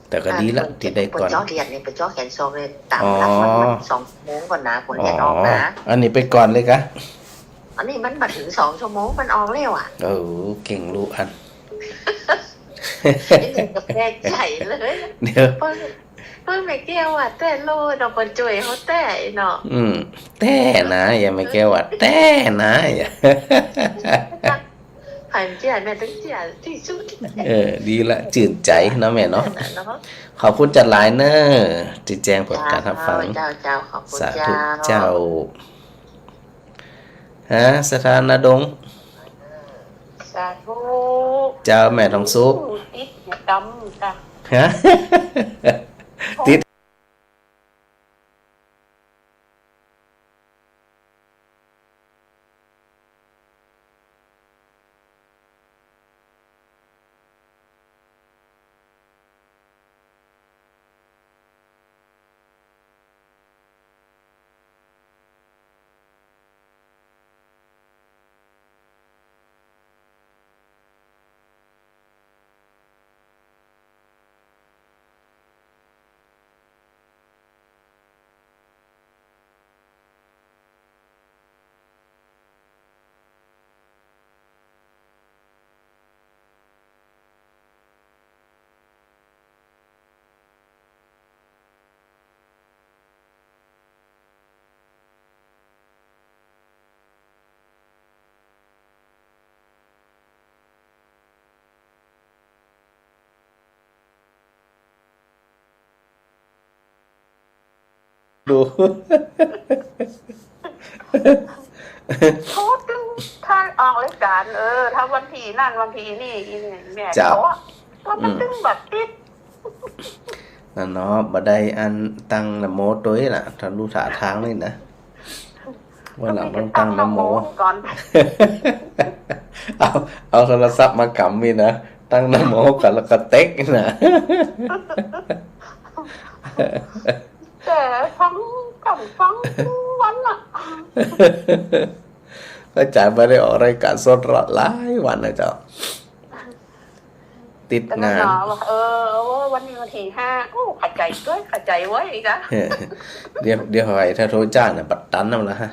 แต่ก็ดีละที่ได้ก่อนเจ้าเรียนเนี่ยเป็นเจ้าแขนซองเลยตามอ๋อรับมัน2 ชั่วโมงก่อนนะผลอ๋อเรียนออกนะอันนี้ไปก่อนเลยกะอันนี้มันมาถึง2 ชั่วโมงมันออกแล้วอ่ะเออเก่งรู้อัน นี่ถึงกับแม่ใจเลยเดี๋ยวเพิ่งไม่แก้วอ่ะแต่โลดอกมันจ่วยเขาแต่เนาะแต่นะอย่าไม่แก้วว่าแต่นะอย่า ผ่านเจียแม่ต้องเจียที่สุดดีละจืดใจเนาะแม่เนาะขอบคุณจัดหลายเนอะที่แจ้งผลการทำฟังเจ้าขอบคุณสาธุเจ้าเจ้าฮะสถานดงสาธุเจ้าแม่ทองซุปติดกำจ้ะฮะติดดูโทษดึงถ้าออกรายการถ้าวันที่นั่นวันที่นี่แม่เจ้าว่ามันดึงแบบติดนั่นเนาะบ่ได้อันตั้งนะโมตัวนี้ล่ะถ้ารู้ท่าทางนี่นะวันหลังต้องตั้งนะโมก่อนเอาโทรศัพท์มากำมีนะตั้งนะโมกันแล้วก็เต็กนะแต่ฟังวันอ่ะก็จ่ายไปได้ออกรายการสดหลายวันนะเจ้าติดงานวันนี้วันที่5ขัดใจด้วยขัดใจไว้อีกนะเดี๋ยวไว้ถ้าโทรจ้างน่ะบัดตันนำละฮะ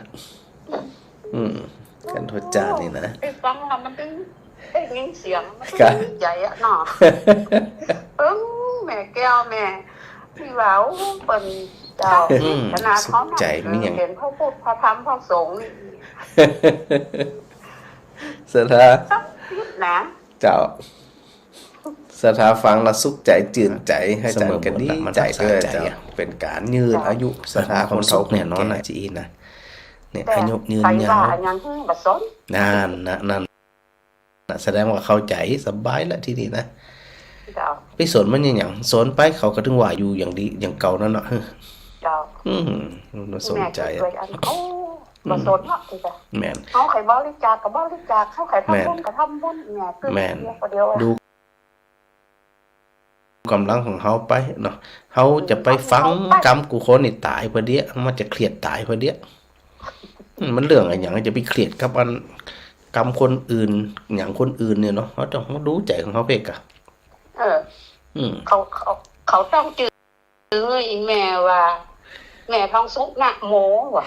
กันโทรจ้างนี่นะไอ้ฟังมันตึงไอ้ยินเสียงมันตึงใจอ่ะเนาะแม่แก้วแม่พี่เหลาเป็นเจ้าขนาดเขาเห็นเขาพูดพระธรรมพระสงฆ์สถานะเจ้าสถาฟังและสุขใจจื่นใจให้ใจกันดีใจด้วยเจ้าเป็นการยืนอายุสถาคนเฒ่าเนี่ยน้อยนะจีนะเนี่ยอายุยืนยาวนั่นแสดงว่าเข้าใจสบายแล้วที่นี่นะไปสนมันอย่างสนไปเขาก็ถึงว่าอยู่อย่างดีอย่างเก่านั่นเนาะมันสนใจมาสนเนาะที่จะแม่นเขาใครบริจาคกับบริจาคเขาใครทำบุญกับทำบุญเนี่ยคือแม่นดูกำลังของเขาไปเนาะเขาจะไปฟังกรรมกูคนนี่ตายพอเดียมันจะเครียดตายพอเดียมันเรื่องอะไรอย่างจะไปเครียดกับอันกรรมคนอื่นอย่างคนอื่นเนี่ยเนาะเขาต้องรู้ใจของเขาเองอะเขาต้องจื้ออีแม่ว่าแม่ท้องสุกหนักโมว่ะ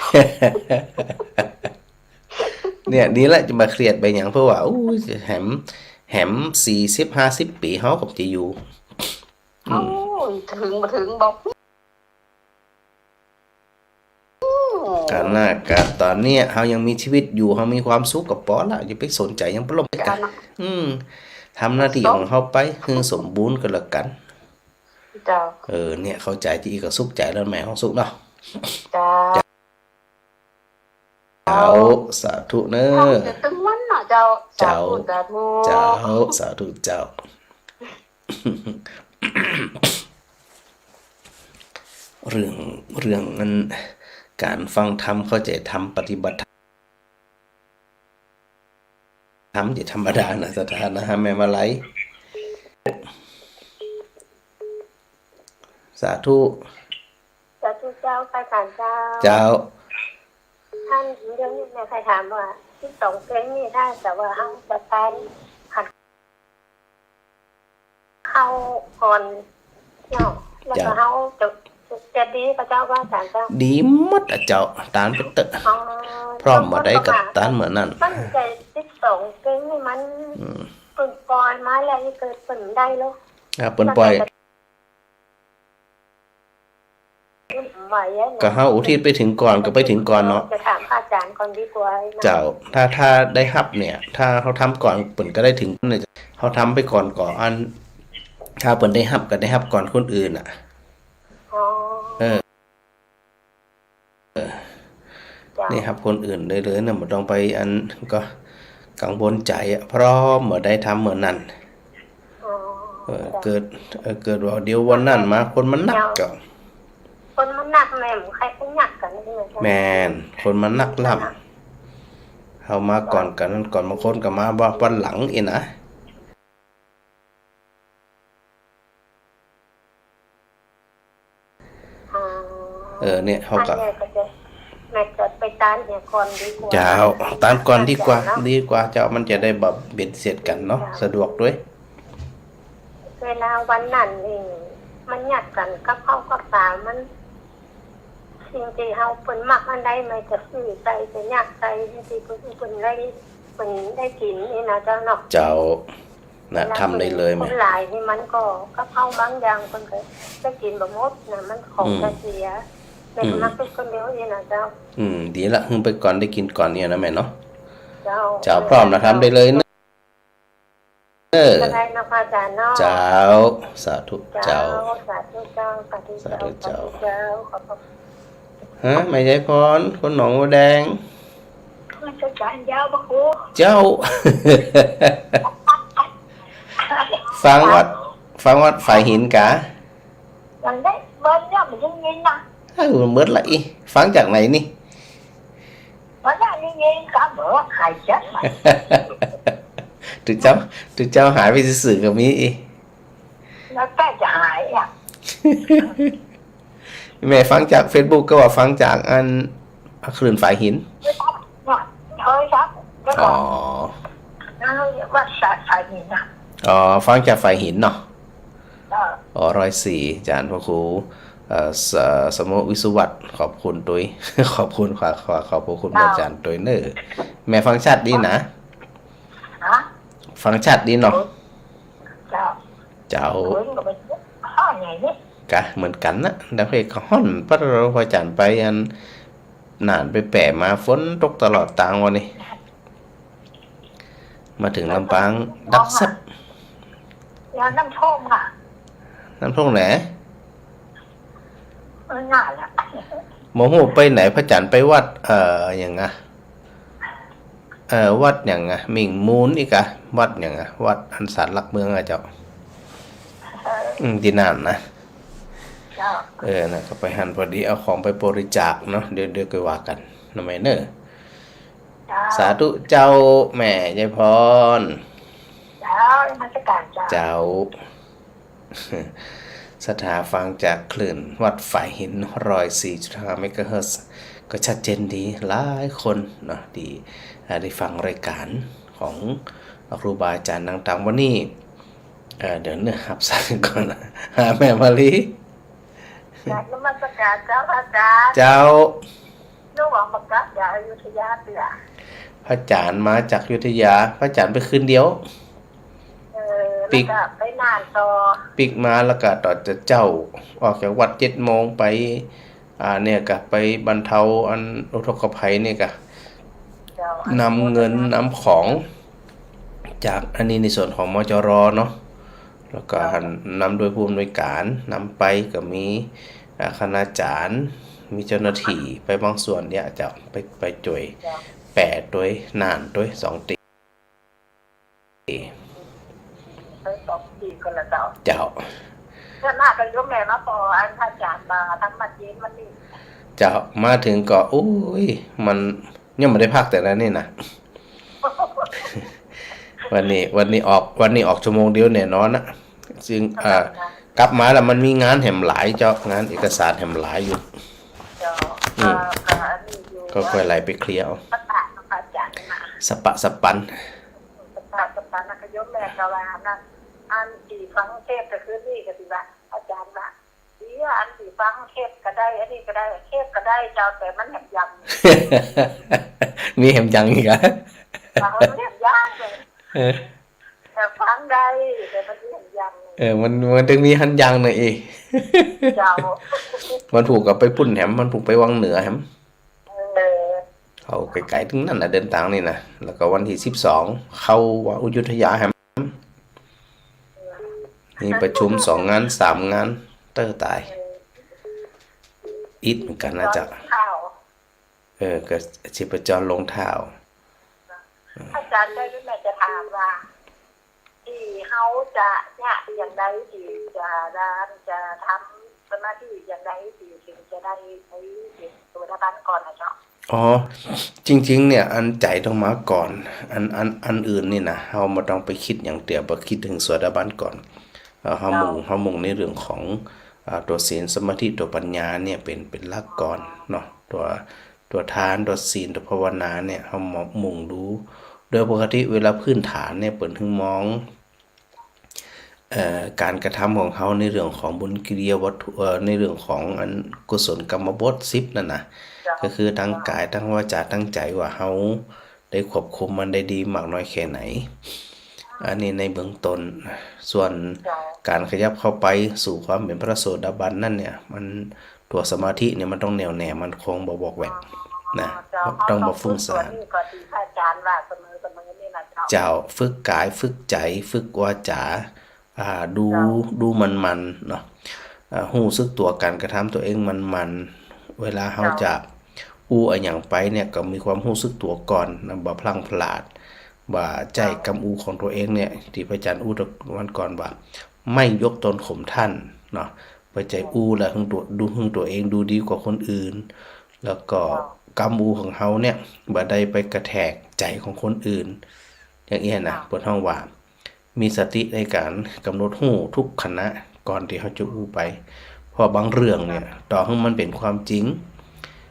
เนี่ยนี่แหละจะมาเครียดไปอย่างเพราะว่าแหม40-50 ปีเขากับจะอยู่ถึงบอกการหน้าการตอนนี้เขายังมีชีวิตอยู่เขามีความสุขกับปอละอย่าไปสนใจยังปล้มกันทำหน้าที่ของเขาไปให้สมบูรณ์กันละกันเนี่ยเข้าใจที่อีกก็สุขใจแล้วแม่ของสุขเนาะเจ้าสาธุเนอะตึงวันเนาะเจ้าสาธุเจ้าเรื่องนั้นการฟังธรรมเข้าใจธรรมปฏิบัติธรรมจะธรรมดานะสถานะแม่มาไลสาธุเจ้าใครถามเจ้าท่านเรื่องนี้แม่ใครถามว่าที่2 เพลงนี่ได้แต่ว่าเอาแบบการเข้าก่อน เนาะแล้วก็เฮาจะดีพระเจ้าว่าอาจารย์เจ้า ดีหมดอะเจ้าตานไปเตอะ อ๋อ พร้อมบ่ได้กับตานเหมือนนั่น มันใจ12ซึ่งมันเปิ่นปล่อยมาแล้วเกิดเปิ่นได้แล้ว เปิ้นปล่อย ไหวอะ ก็เฮาอุทิศไปถึงก่อนก็ไปถึงก่อนเนาะ จะถามอาจารย์ก่อนดีกว่านะ เจ้าถ้าได้รับเนี่ย ถ้าเขาทำก่อนเปิ้นก็ได้ถึงเนี่ยเขาทำไปก่อนอันถ้าเปิ้นได้รับก็ได้รับก่อนคนอื่นอ่ะ อ๋อ เออ จ้ะ นี่ครับคนอื่นเลยนะบ่ต้องไปอันก็กังวลใจอะเพราะเมื่อได้ทำเหมือนนั้น อ๋อ เกิดว่าเดี๋ยววันนั้นมาคนมันหนักก็ คนมันหนักแม่หมูใครก็หนักกันนี่เหมือนกัน แม่นคนมันหนักล่ำเฮามาก่อนกันนั้นก่อนบางคนก็มาว่าวันหลังอีนะ อ๋อ เนี่ยเฮาก็ อันนี้จะแม่จะไปตานเนี่ยก่อนดีกว่า เจ้าตามก่อนดีกว่าเจ้ามันจะได้แบบเบ็ดเสร็จกันเนาะสะดวกด้วย เวลาวันนั้นนี่มันหยัดกันกับเข้ากับสาวมันสิ่งที่เฮาเพิ่นมักอันใดมันจะซื้อใส่จะยากใส่ที่เพิ่นได้กินนี่นะเจ้าเนาะ เจ้านะทำได้เลย ค แม่ นหลายนี่มันก็กับเข้าบางอย่างเพิ่นก็ได้กินบ่หมดนะมันของจะเสียแต่มักเป็นคนเดียวนี่นะเจ้า ดีละหึงไปก่อนได้กินก่อนเนี่ยนะแม่เนาะ เจ้า เจ้าพร้อมนะทำได้เลยนะจะได้นะพระอาจารย์เนาะ เจ้าสาธุเจ้า สาธุเจ้าสาธุเจ้า สาธุเจ้า เจ้าขอบคุณ ฮะไม่ใช่พรคนหนองบัวแดง มันจะการยาวบ่ครู เจ้า ฟังวัดฝ่ายหินกะ ยังได้เบิ่งเนี่ยมันยังยินนะ เมื่อไหร่ฟังจากไหนนี่ มันยังยินก็บ่หายchết mà ถึงเจ้าหายไปสื่อกับมีอี nó cáiจะหายอ่ะ แม่ฟังจาก Facebook ก็ว่าฟังจากอันคลื่นฝ่ายหิน thôi sắp cái อ๋อ nóว่าสายนี่นะ ฟังจากฝ่ายหินเนาะ เออ 104อาจารย์พระครูสมวิสุวัตขอบคุณตุย ขอบคุณขอบคุณอาจารย์ตุยเนอแม่ฟังชัดดีนะ ฮะ ฟังชัดดีเนาะ เจ้า เจ้า คุยกับมันข้อใหญ่นี่ กะเหมือนกันนะแล้วเพเขาห่อนพระเราพอจันไปอันนานไปแปะมาฝนตกตลอดตางวันนี้มาถึงลำปางดักซับ แล้วน้ำท่วมค่ะ น้ำท่วมไหน น่าละ โมโหไปไหนพระจันไปวัดอย่างไงวัดอย่างไงมิงมูนอีกอะวัดอย่างไงวัดอันสารหลักเมืองอะเจ้าที่นั่นนะ เจ้า นะก็ไปหันพอดีเอาของไปบริจาคเนาะเดี๋ยวก็ว่ากันทำไมเนอะสาธุเจ้าแม่ยายพร เจ้ามาจัดการเจ้า สถาฟังจากคลื่นวัดฝ่ายหิน104.5 เมกะเฮิรตซ์ก็ชัดเจนดีหลายคนเนาะดีได้ฟังรายการของครูบาอาจารย์ต่างๆวันนี้เดี๋ยวเนี่ยหับสั่งก่อนนะหาแม่มาลี จากนมัสการเจ้าอาจารย์ เจ้า ลูกหวังประกาศอย่าอยุธยาเตือ พระอาจารย์มาจากอยุธยาพระอาจารย์ไปคืนเดียว แล้วก็ไปนานต่อ ปิกมาแล้วก็ต่อจะเจ้าออกจากวัด7 โมงไปเนี่ยก็ไปบรรเทาอันอุทกภัยเนี่ยก็ เจ้าน ำเงินนำของจากอันนี้ในส่วนของมจรเนาะแล้วก็นำโดยผู้อำนวยการนำไปก็มีคณาจารย์มีเจ้าหน้าที่ไปบางส่วนเนี่ยจะไปจ่วย8ด้วยนานด้วย2 ตี ไปสองปีคนละเจ้า เจ้า ถ้าหน้ากันยกแม่มาพออันพระอาจารย์มาทั้งมาเย็นวันนี้ เจ้ามาถึงก็โอ้ยมันยังไม่ได้พักแต่ละนี่นะ วันนี้ออกชั่วโมงเดียวเนี่ยนอนนะซึ่งกลับมาแล้วมันมีงานแหมหลายเจ้างานเอกสารแหมหลายอยู่ เจ้าก็ค่อยไล่ไปเคลียร์เอา พระอาจารย์มา สปะสปัน สตาร์นักยกแม่กะว่านะอันที่ฟังเทพจะคือนี่ก็สิว่าอาจารย์มา อันที่ฟังเทศก็ได้อันนี้ก็ได้เทศก็ได้เจ้าแต่มันแหบยัง มีแหมยังอีกอ่ะ ฟังมันแหบยากเลยแต่ฟังได้แต่มันแหบยัง มันต้องมีหันยังหน่อยอีก เจ้า มันผูกกับไปปุ่นแหมมันผูกไปวังเหนือแหม เออ เขาไกลๆถึงนั่นน่ะเดินทางนี่นะแล้วก็วันที่12เข้าว่าอยุธยาแหมมีประชุม2 งาน 3 งานเต้อตายอิดเหมือนกันนะจ๊ะ ข้าว ก็ชีพจรลงเท้า อาจารย์ได้ด้วยแม่จะถามว่าที่เขาจะเนี่ยอย่างใดที่จะทำสมาธิอย่างใดที่ถึงจะได้ใช้ตัวดับก่อนนะเจ้า อ๋อจริงๆเนี่ยอันใจต้องมาก่อนอันอื่นนี่นะเราไม่ต้องไปคิดอย่างเดียวไปคิดถึงสวดาบันก่อนเฮามุ่งในเรื่องของตัวศีลสมาธิตัวปัญญาเนี่ยเป็นหลักก่อนเนาะตัวทานตัวศีลตัวภาวนาเนี่ยเฮามุ่งดูโดยปกติเวลาพื้นฐานเนี่ยเปิดถึงมองการกระทำของเขาในเรื่องของบุญกิริยาวัตถุในเรื่องของอันกุศลกรรมบท10นั่นนะก็คือทั้งกายทั้งวาจาทั้งใจว่าเขาได้ควบคุมมันได้ดีมากน้อยแค่ไหนอันนี้ในเบื้องต้นส่วนการขยับเข้าไปสู่ความเป็นพระโสดาบันนั่นเนี่ยมันตัวสมาธิเนี่ยมันต้องแน่วแน่มันคงบ่บอกแวกนะต้องบ่ฟุ้งซ่านเจ้าฝึกกายฝึกใจฝึกวาจาดูมันเนาะรู้สึกตัวการกระทำตัวเองมันเวลาเฮาจะอะไรอย่างไปเนี่ยก็มีความรู้สึกตัวก่อนนะบ่พลังพลาดว่าใจกำของตัวเองเนี่ยที่พระอาจารย์วันก่อนว่าไม่ยกตนข่มท่านเนาะไปใจแล้วหึงตัวเองดูดีกว่าคนอื่นแล้วก็กำของเฮาเนี่ยบ่ได้ไปกระแทกใจของคนอื่นอย่างนี้นะเพิ่นเฮาว่ามีสติในการกำหนดหู้ทุกขณะก่อนที่เขาจะไปเพราะบางเรื่องเนี่ยต่อให้มันเป็นความจริง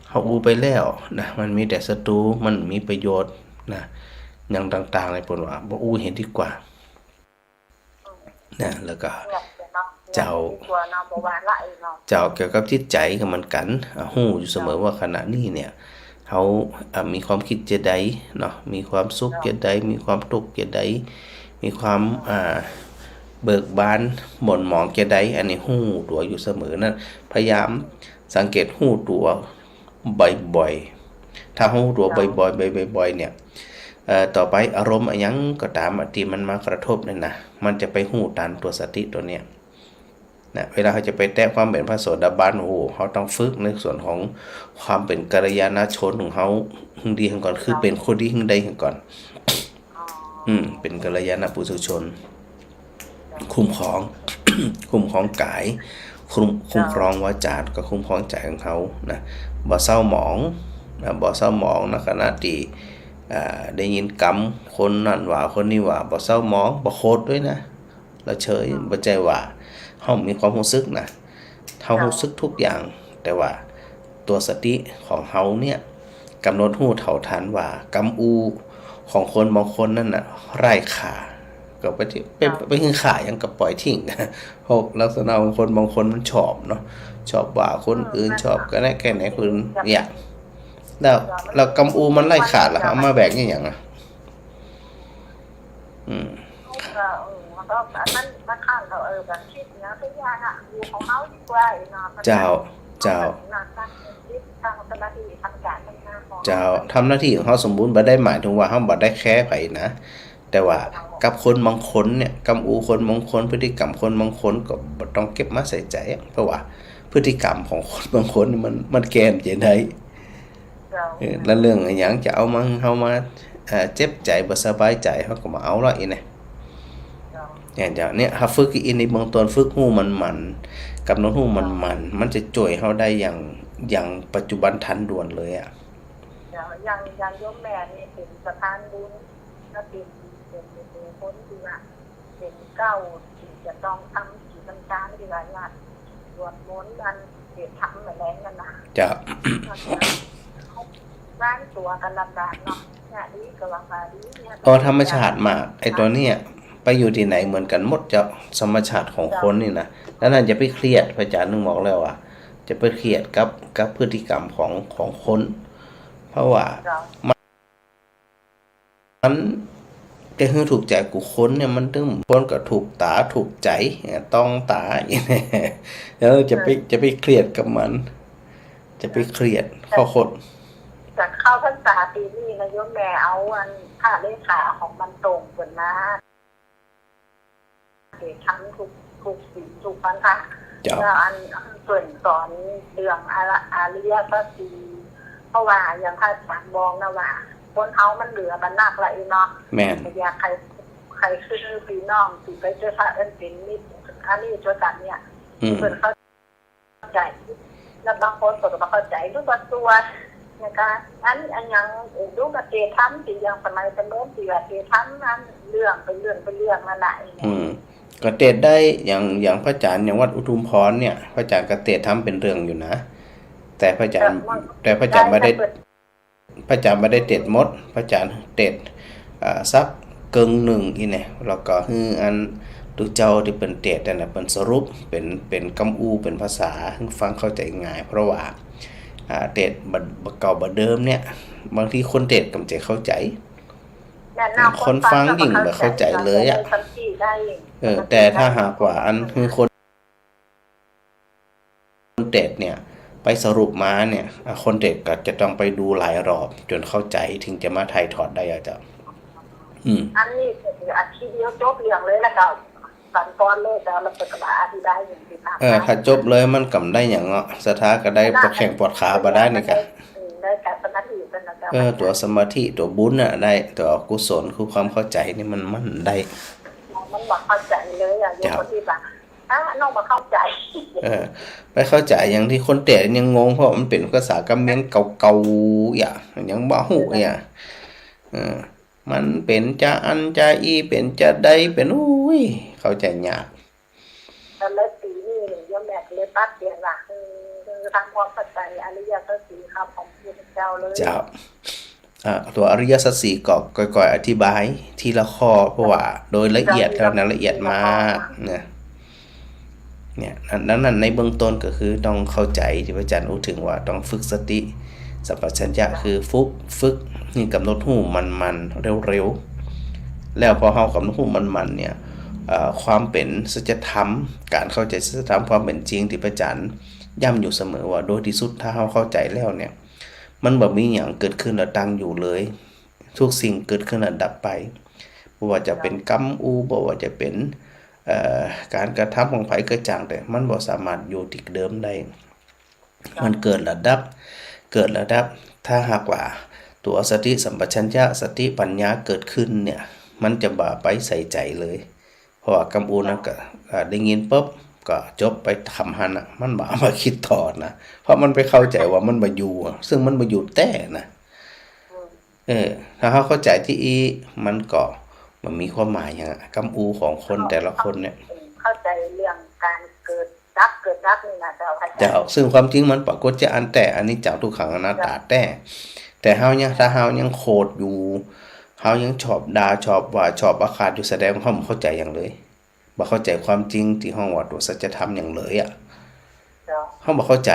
เขาไปแล้วนะมันมีแต่ศัตรูมันมีประโยชน์นะอย่างต่างๆในปนว่าบ่เห็นดีกว่านะแล้วก็เจ้าเกี่ยวกับจิตใจกับมันกันหู้อยู่เสมอว่าขณะนี้เนี่ยเขามีความคิดจะใดเนาะมีความสุขจะใดมีความทุกข์จะใดมีความเบิกบานหม่นหมองแก่ใดอันนี้หู้ตัวอยู่เสมอนั่นพยายามสังเกตหู้ตัวบ่อยๆถ้าหู้ตัวบ่อยๆเนี่ยต่อไปอารมณ์ยังก็ตามที่มันมากระทบนั่นนะมันจะไปหู้ตามตัวสติตัวเนี้ยนะเวลาเขาจะไปแตะความเป็นพระโสดาบันเขาต้องฝึกในส่วนของความเป็นกัลยาณชนของเขาหึงดีก่อนคือเป็นคนดีหึงใดก่อนเป็นกัลยาณปุถุชนคุ้มครอง คุ้มครองกายคุ้มครองวาจาก็คุ้มครองใจของเขานะบ่เศร้าหมองนะขณะที่ได้ยินกรรมคนนั่นว่าคนนี้ว่าบ่เศร้าหมองบ่โคตรด้วยนะแล้วเฉยบ่ใจว่าเฮามีความรู้สึกนะเฮารู้สึกทุกอย่างแต่ว่าตัวสติของเฮาเนี่ยกำหนดรู้เท่าทันว่ากรรมของคนบางคนนั่นน่ะไร้ค่าก็ไปคือค่ายังก็ปล่อยทิ้งเพราะลักษณะของคนบางคนมันชอบเนาะชอบว่าคนอื่นชอบก็ได้แค่ไหนคนอยากแล้วกำมันไร้ค่าล่ะเอามาแบกอย่างอ่ะมันข้างเขาแบบคิดนะทุกอย่างอ่ะอยู่ของเขาดีกว่าเจ้าทำหน้าที่ของเขาสมบูรณ์บ่ได้หมายถึงว่าเขาบ่ได้แค่ไผนะแต่ว่ากับคนบางคนเนี่ยกำคนบางคนพฤติกรรมคนบางคนก็บ่ต้องเก็บมาใส่ใจเพราะว่าพฤติกรรมของคนบางคนมันแกนจังได๋แล้วเรื่องอีหยังจะเอามาเฮามาเจ็บใจบ่สบายใจเฮาก็มาเอาละอีนี่อย่างเดี๋ยวนี้เฮาฝึกอีในเบื้องต้นฝึกฮู้มันกำหนดฮู้มันจะช่วยเฮาได้อย่างปัจจุบันทันด่วนเลยอ่ะอย่างโยมแม่นี่เป็นประธานบุญแล้วเป็นคนที่ว่าเป็นเก้าที่จะต้องทำกิจการที่ว่าญาติสวดมนต์กันเฮ็ดทำอะไรกันนะจ้ะบ้านตัวกันลำบากเนาะเนี่ยดีก็ลำบากดีเนี่ยธรรมชาติมากไอ้ตัวเนี้ย ไปอยู่ที่ไหนเหมือนกันหมดเจ้าธรรมชาติของคนนี่นะแล้วนั่นจะไปเครียดพระอาจารย์นึงบอกแล้วว่าจะไปเครียดกับพฤติกรรมของคนเพราะว่ามันจะให้ถูกใจกูคนเนี่ยมันตึงคนก็ถูกตาถูกใจต้องตาอย่างนี้แล้วจะไปเครียดกับมัน จะไปเครียดข้อคดจากเข้าพรรษาปีนี้นะโยมแม่เอาอันค่าเลขาของมันตรงกันนะทั้งทุกสิ่งทุกปัญหาแล้วอันส่วนสอนเรื่องอาริยสัจสี่เพราะว่าอย่างท่านอาจารย์บอกนะว่าคนเฮามันเหลือบรรณาอะไรเนาะแม่นอยากใครคือพี่น้องสิไปเจอพระเป็นมิตรอันนี้จนกันเนี่ยเพิ่นเข้าใจแล้วบางคนก็บ่เข้าใจด้วยตัวนะคะอันยังดูกับเกทัมสิอย่างสมัยเป็นโน้นสิว่าเกทัมนั้นเรื่องเป็นเรื่องนั่นแหละก็เทศได้อย่างพระอาจารย์อย่างวัดอุทุมพรเนี่ยพระอาจารย์ก็เทศทำเป็นเรื่องอยู่นะแต่พระอาจารย์ไม่ได้พระอาจารย์ไม่ได้เทศหมดพระอาจารย์เทศสักกึ่งหนึ่งอีเนี่ยแล้วก็คืออันดูเจ้าที่เป็นเทศนั่นน่ะเป็นสรุปเป็นกำอูเป็นภาษาให้ฟังเข้าใจง่ายเพราะว่าเทศบ่เก่าบ่เดิมเนี่ยบางทีคนเทศก็จะเข้าใจคนฟังยิ่งบ่เข้าใจเลยอ่ะแต่ถ้าหากว่าอันคือคนเทศเนี่ยไปสรุปมาเนี่ยคนเทศก็จะต้องไปดูหลายรอบจนเข้าใจถึงจะมาถ่ายทอดได้อาจารย์อันนี้คืออาชีพเดียวจบเรื่องเลยแล้วก็สันตอนเลยแล้วเราเปิดกระบะอธิบายอย่างที่ตามถ้าจบเลยมันกำได้อย่างเนาะสถาก็ได้ปวดแข้งปวดขาบ่ได้นี่ก็ได้การสมาธิเป็นนะตัวสมาธิตัวบุญน่ะได้ตัวกุศลคือความเข้าใจนี่มันได้มันบ่เข้าใจเลยอ่ะโยมที่ว่าน้องบ่เข้าใจไปเข้าใจอย่างที่คนเตะยังงงเพราะมันเป็นภาษากำเมียนเก่าๆอย่างยังบ่ฮู้มันเป็นจะอันจะอีเป็นจะได้เป็นอุ้ยเข้าใจยากแต่ละปีนี่โยมแม่เลยปัดเปลี่ยนว่าคือทำความเข้าใจอริยสัจสี่ครับของพระพุทธเจ้าเลยเจ้าตัวอริยสัจสี่ก็ก่อยๆอธิบายทีละข้อเพราะว่าโดยละเอียดแล้วนะละเอียดมากเนี่ยนั้นในเบื้องต้นก็คือต้องเข้าใจที่พระอาจารย์พูดถึงว่าต้องฝึกสติสัมปชัญญะคือฝึกนี่กำหนดหูมันเร็วๆแล้วพอเฮากำหนดหูมันเนี่ยความเป็นสัจธรรมการเข้าใจสัจธรรมความเป็นจริงที่พระอาจารย์ย้ำอยู่เสมอว่าโดยที่สุดถ้าเฮาเข้าใจแล้วเนี่ยมันบ่มีหยังเกิดขึ้นแล้วตั้งอยู่เลยทุกสิ่งเกิดขึ้นแล้วดับไปบ่ว่าจะเป็นกรรมบ่ว่าจะเป็นการกระทำของไผเกิดจากแต่มันบ่สามารถอยู่ที่เดิมได้มันเกิดระดับถ้าหากว่าตัวสติสัมปชัญญะสติปัญญาเกิดขึ้นเนี่ยมันจะบ่ไปใส่ใจเลยเพราะว่ากำอูนั้นก็ได้ยินปุ๊บก็จบไปทำหันมันบ่มาคิดต่อนะเพราะมันไปเข้าใจว่ามันบ่อยู่ซึ่งมันบ่อยู่แต่นะถ้าเขาเข้าใจที่มันก็มันมีความหมายอย่างกำอูของคนแต่ละคนเนี่ยเข้าใจเรื่องการเกิดดับนี่นะเจ้าซึ่งความจริงมันปรากฏจะอันแต่อันนี้เจ้าทุกขังอนัตตาแต่เฮายังถ้าเฮายังโคตรอยู่เฮายังชอบด่าชอบว่าชอบอาฆาตอยู่แสดงว่าเฮาบ่เข้าใจอย่างเลยบ่เข้าใจความจริงที่ห้องว่าตัวสัจธรรมอย่างเลยเฮาบ่เข้าใจ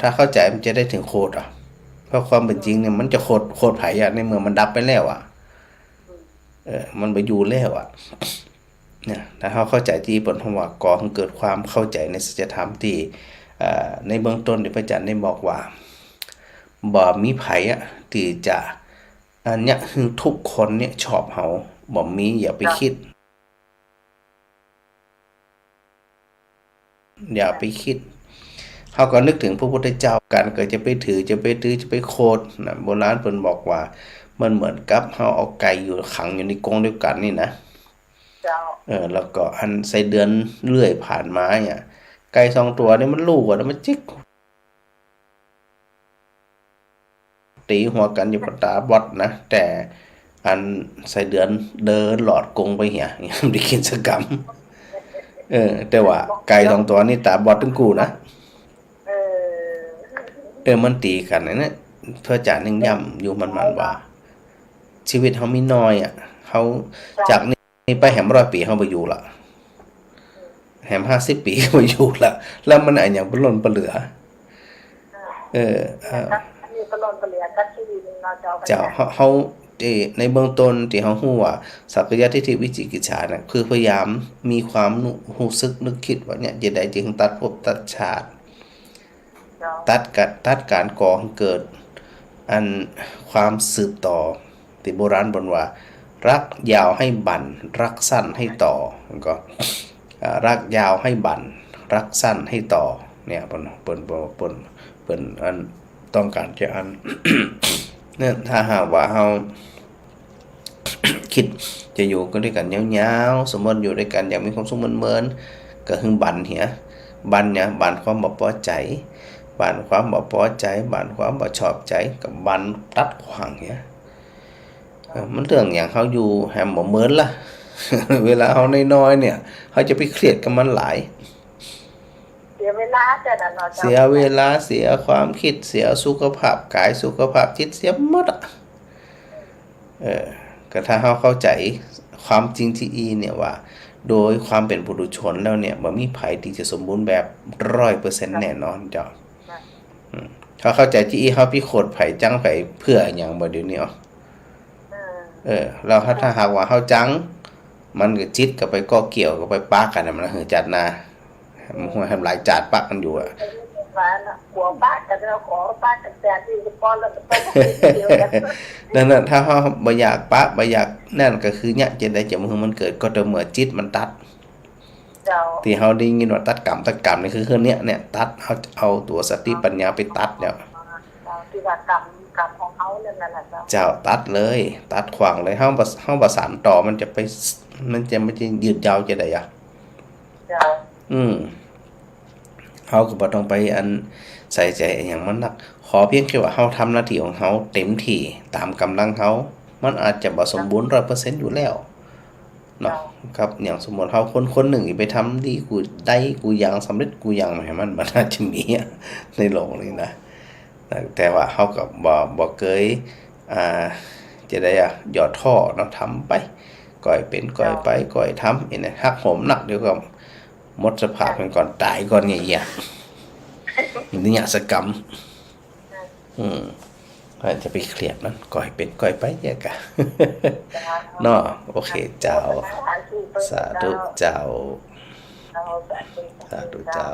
ถ้าเข้าใจมันจะได้ถึงโคตรเพราะความเป็นจริงเนี่ยมันจะโคตรไผในเมื่อมันดับไปแล้วมันบ่อยู่แล้วเนี่ยถ้าเฮาเข้าใจที่บนคำว่าก่อให้เกิดความเข้าใจในสัจธรรมที่ในเบื้องต้นที่พระอาจารย์ได้บอกว่าบ่มีไผที่จะอันเนี้ยคือทุกคนเนี่ยชอบเฮาบ่มีอย่าไปคิดเฮาก็นึกถึงพระพุทธเจ้ากันก็จะไปถือจะไปโคตรนะโบราณเพิ่นบอกว่ามันเหมือนกับเฮาเอาไก่อยู่ขังอยู่ในกรงเดียวกันนี่นะแล้วก็อันใส่เดือนเลื่อยผ่านมาเนี่ยไก่2ตัวนี่มันลูกแล้วมันจิกตีหัวกันอยู่บนตาบอดนะแต่อันใส่เดือนเดินหลอดกรงไปเหี่ยยังได้กินสักกำแต่ว่าไก่2ตัวนี่ตาบอดทั้งคู่นะมันตีกันนะเพื่อจะย้ำอยู่มันว่าชีวิตเฮามีน้อยเฮาจากนี้ นี่ไปแหม100 ปีเขาไปอยู่ละแหม50 ปีเขาไปอยู่ละแล้วมันอะไรอย่างปล้นปเหลืออันนี้ก็ลนไปเหลือก็ชีวิตเราเจ้าเขาในเบื้องต้นที่เขาฮู้ว่าสักยะทิฏฐิวิจิกิจฉาน่ะคือพยายามมีความรู้สึกนึกคิดว่าเนี่ยจะได้จึงตัดภพตัดชาติตัดการก่อให้เกิดอันความสืบต่อที่โบราณบอกว่ารักยาวให้บั่นรักสั้นให้ต่อก็รักยาวให้บั่นรักสั้นให้ต่อเนี่ยเปิ้นอันต้องการจะอัน เนี่ยถ้าหากว่าเฮา คิดจะอยู่กันด้วยกันยาวๆสมมติอยู่ด้วยกันอย่างมีความสุขเหมือนๆก็หึงบันเหียบันเนี่ยบันความบ่พอใจบันความบ่พอใจบันความบ่ชอบใจกับบันตัดขวางเหียมันเรื่องอย่างเฮาอยู่แฮมบ่เหมือนล่ะ เวลาเฮาน้อยๆเนี่ยเฮาจะไปเครียดกับมันหลายเสียเวลาแต่ละเนาะเสียเวลาเสียความคิดเสียสุขภาพกายสุขภาพจิตเสียหมดอ่ะก็ถ้าเราเข้าใจความจริงที่เนี่ยว่าโดยความเป็นปุถุชนแล้วเนี่ยบ่มีไผที่จะสมบูรณ์แบบ 100% แน่นอนเจ้าถ้าเข้าใจที่เฮาพิโคตรไผจังไผเพื่อหยังบ่เดี๋ยวนี้เราถ้าหากว่าเฮาจังมันก็จิตก็ไปก่อเกี่ยวก็ไปปะกันมันหือจัดนามันทำหลายจัดปะกันอยู่อ่ะกลัวบ้านแต่เราขอบ้านแต่ที่จะป้อนแล้วไปเดียวกันนั่นน่ะถ้าเฮาบ่อยากปะบ่อยากนั่นก็คือเนี่ยจะได้จะมันเกิดก็ต่อเมื่อจิตมันตัดที่เฮาได้ยินว่าตัดกรรมนี่คือเนี่ยตัดเอาตัวสติปัญญาไปตัดเนี่ยที่ว่ากรรมของเฮานั่นแหละเจ้าตัดเลยตัดขวางเลยเฮาประสานต่อมันจะยืดยาวจะได้อ่ะเฮาก็บ่ต้องไปอันใส่ใจอย่างมันนักขอเพียงแค่ว่าเฮาทำหน้าที่ของเฮาเต็มที่ตามกำลังเฮามันอาจจะบ่สมบูรณ์ 100% อยู่แล้วเนาะครับอย่างสมมุติเฮาคนหนึ่งไปทำดีกูได้กูอย่างสำเร็จกูอย่างให้มันน่าจะมีในโลกนี้นะแต่ว่าเฮาก็บ่เคยจะได้ย่อท้อเนาะทำไปก่อยเป็นก่อยไปก่อยทำนี่นะหักโหมหนักเดี๋ยวก็หมดสภาพกันก่อนตายก่อนเงี้ยนี่ยสกรรมจะไปเครียดนั้นก่อยเป็นก่อยไปแยกกันเนาะโอเคเจ้าสาธุเจ้าสาธุเจ้า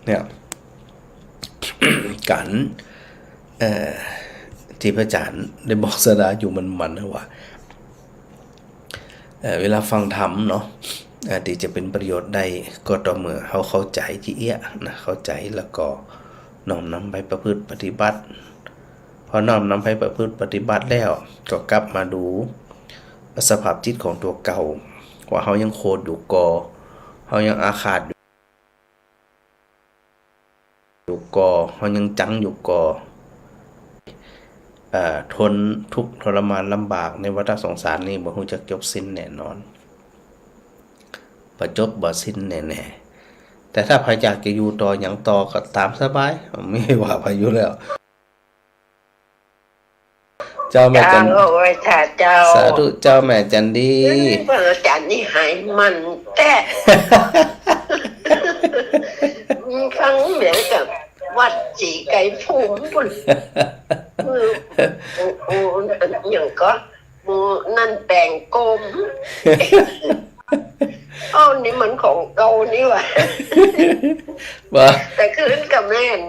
เนี่ยกันที่พระอาจารย์ได้บอกสดาอยู่มันนะว่าเวลาฟังธรรมเนาะที่จะเป็นประโยชน์ได้ก็ต่อเมื่อเขาเข้าใจที่นะเข้าใจแล้วก็น้อมนำไปประพฤติปฏิบัติพอน้อมนำไปประพฤติปฏิบัติแล้วก็กลับมาดูสภาพจิตของตัวเก่าว่าเขายังโคตรอยู่กอเขายังอาฆาตอยู่กอเขายังจังอยู่กอทนทุกข์ทรมานลำบากในวัฏสงสารนี้บ่ฮู้จักจบสิ้นแน่นอนบ่จบบ่สิ้นแน่ๆแต่ถ้าใครอยากจะอยู่ต่ออย่างต่อก็ตามสบายไม่ว่าพายุแล้วเจ้าแม่จันโอ้ยเจ้าสาธุเจ้าแม่จันดีพระอาจารย์นี่หายมันแต่ครั้งเหมือนกับวัดจีไก่ภูมิปุ่นอย่างก็มูนั่นแปลงกลมนี่มันของเก่านี่ว่ะแต่คืนกับแม่น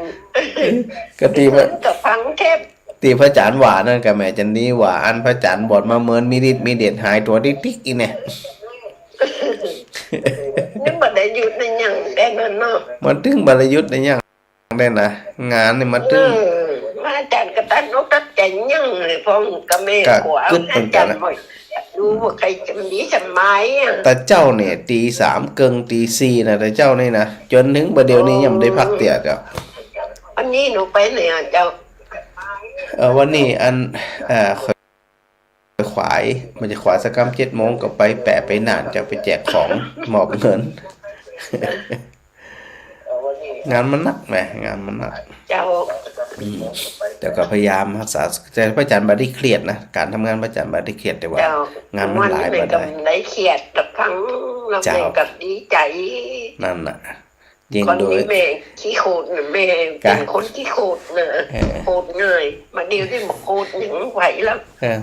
กตีกับพังเทพตีพระจันทร์หวานนั่นกับแม่จันนี้หวานพระจันทร์บอดมาเมินมีฤทธิ์มีเดชหายตัวติ๊กๆอีเนี่ยนี่บัดได้หยุดในยังได้นั่นเนาะมันตึงบรยุทธ์ในยังได้นะงานนี่มันตึงอาจารย์ก็ตัดนกตัดใจยังเลยพองกับแม่ขวาอาจารย์บ่อยดูว่าใครจะมีสมัยแต่เจ้าเนี่ยตี3เกิงตี4นะแต่เจ้านี่นะจนถึงบัดเดี๋ยวนี้ยังไม่ได้พักเตียเจ้าวันนี้หนูไปไหนเจ้าวันนี้อันขวายมันจะขวายสักกรรม7 โมงก็ไปแปะไปนานจะไปแจกของมอบเงินงานมันหนักไหมงานมันหนักเจ้า แต่ก็พยายามรักษาแต่พระอาจารย์บ่ได้เครียดนะการทำงานพระอาจารย์บ่ได้เครียดแต่ว่างานมันหลายบ่ได้ได้เครียดทุกครั้งเราเองก็ดีใจนั่นน่ะยิ่งโดยแม่ขี้โคตรแม่เป็นคนขี้โคตรนะโคตรง่ายมาเดียวที่บอกโคตรยังไหวแล้ว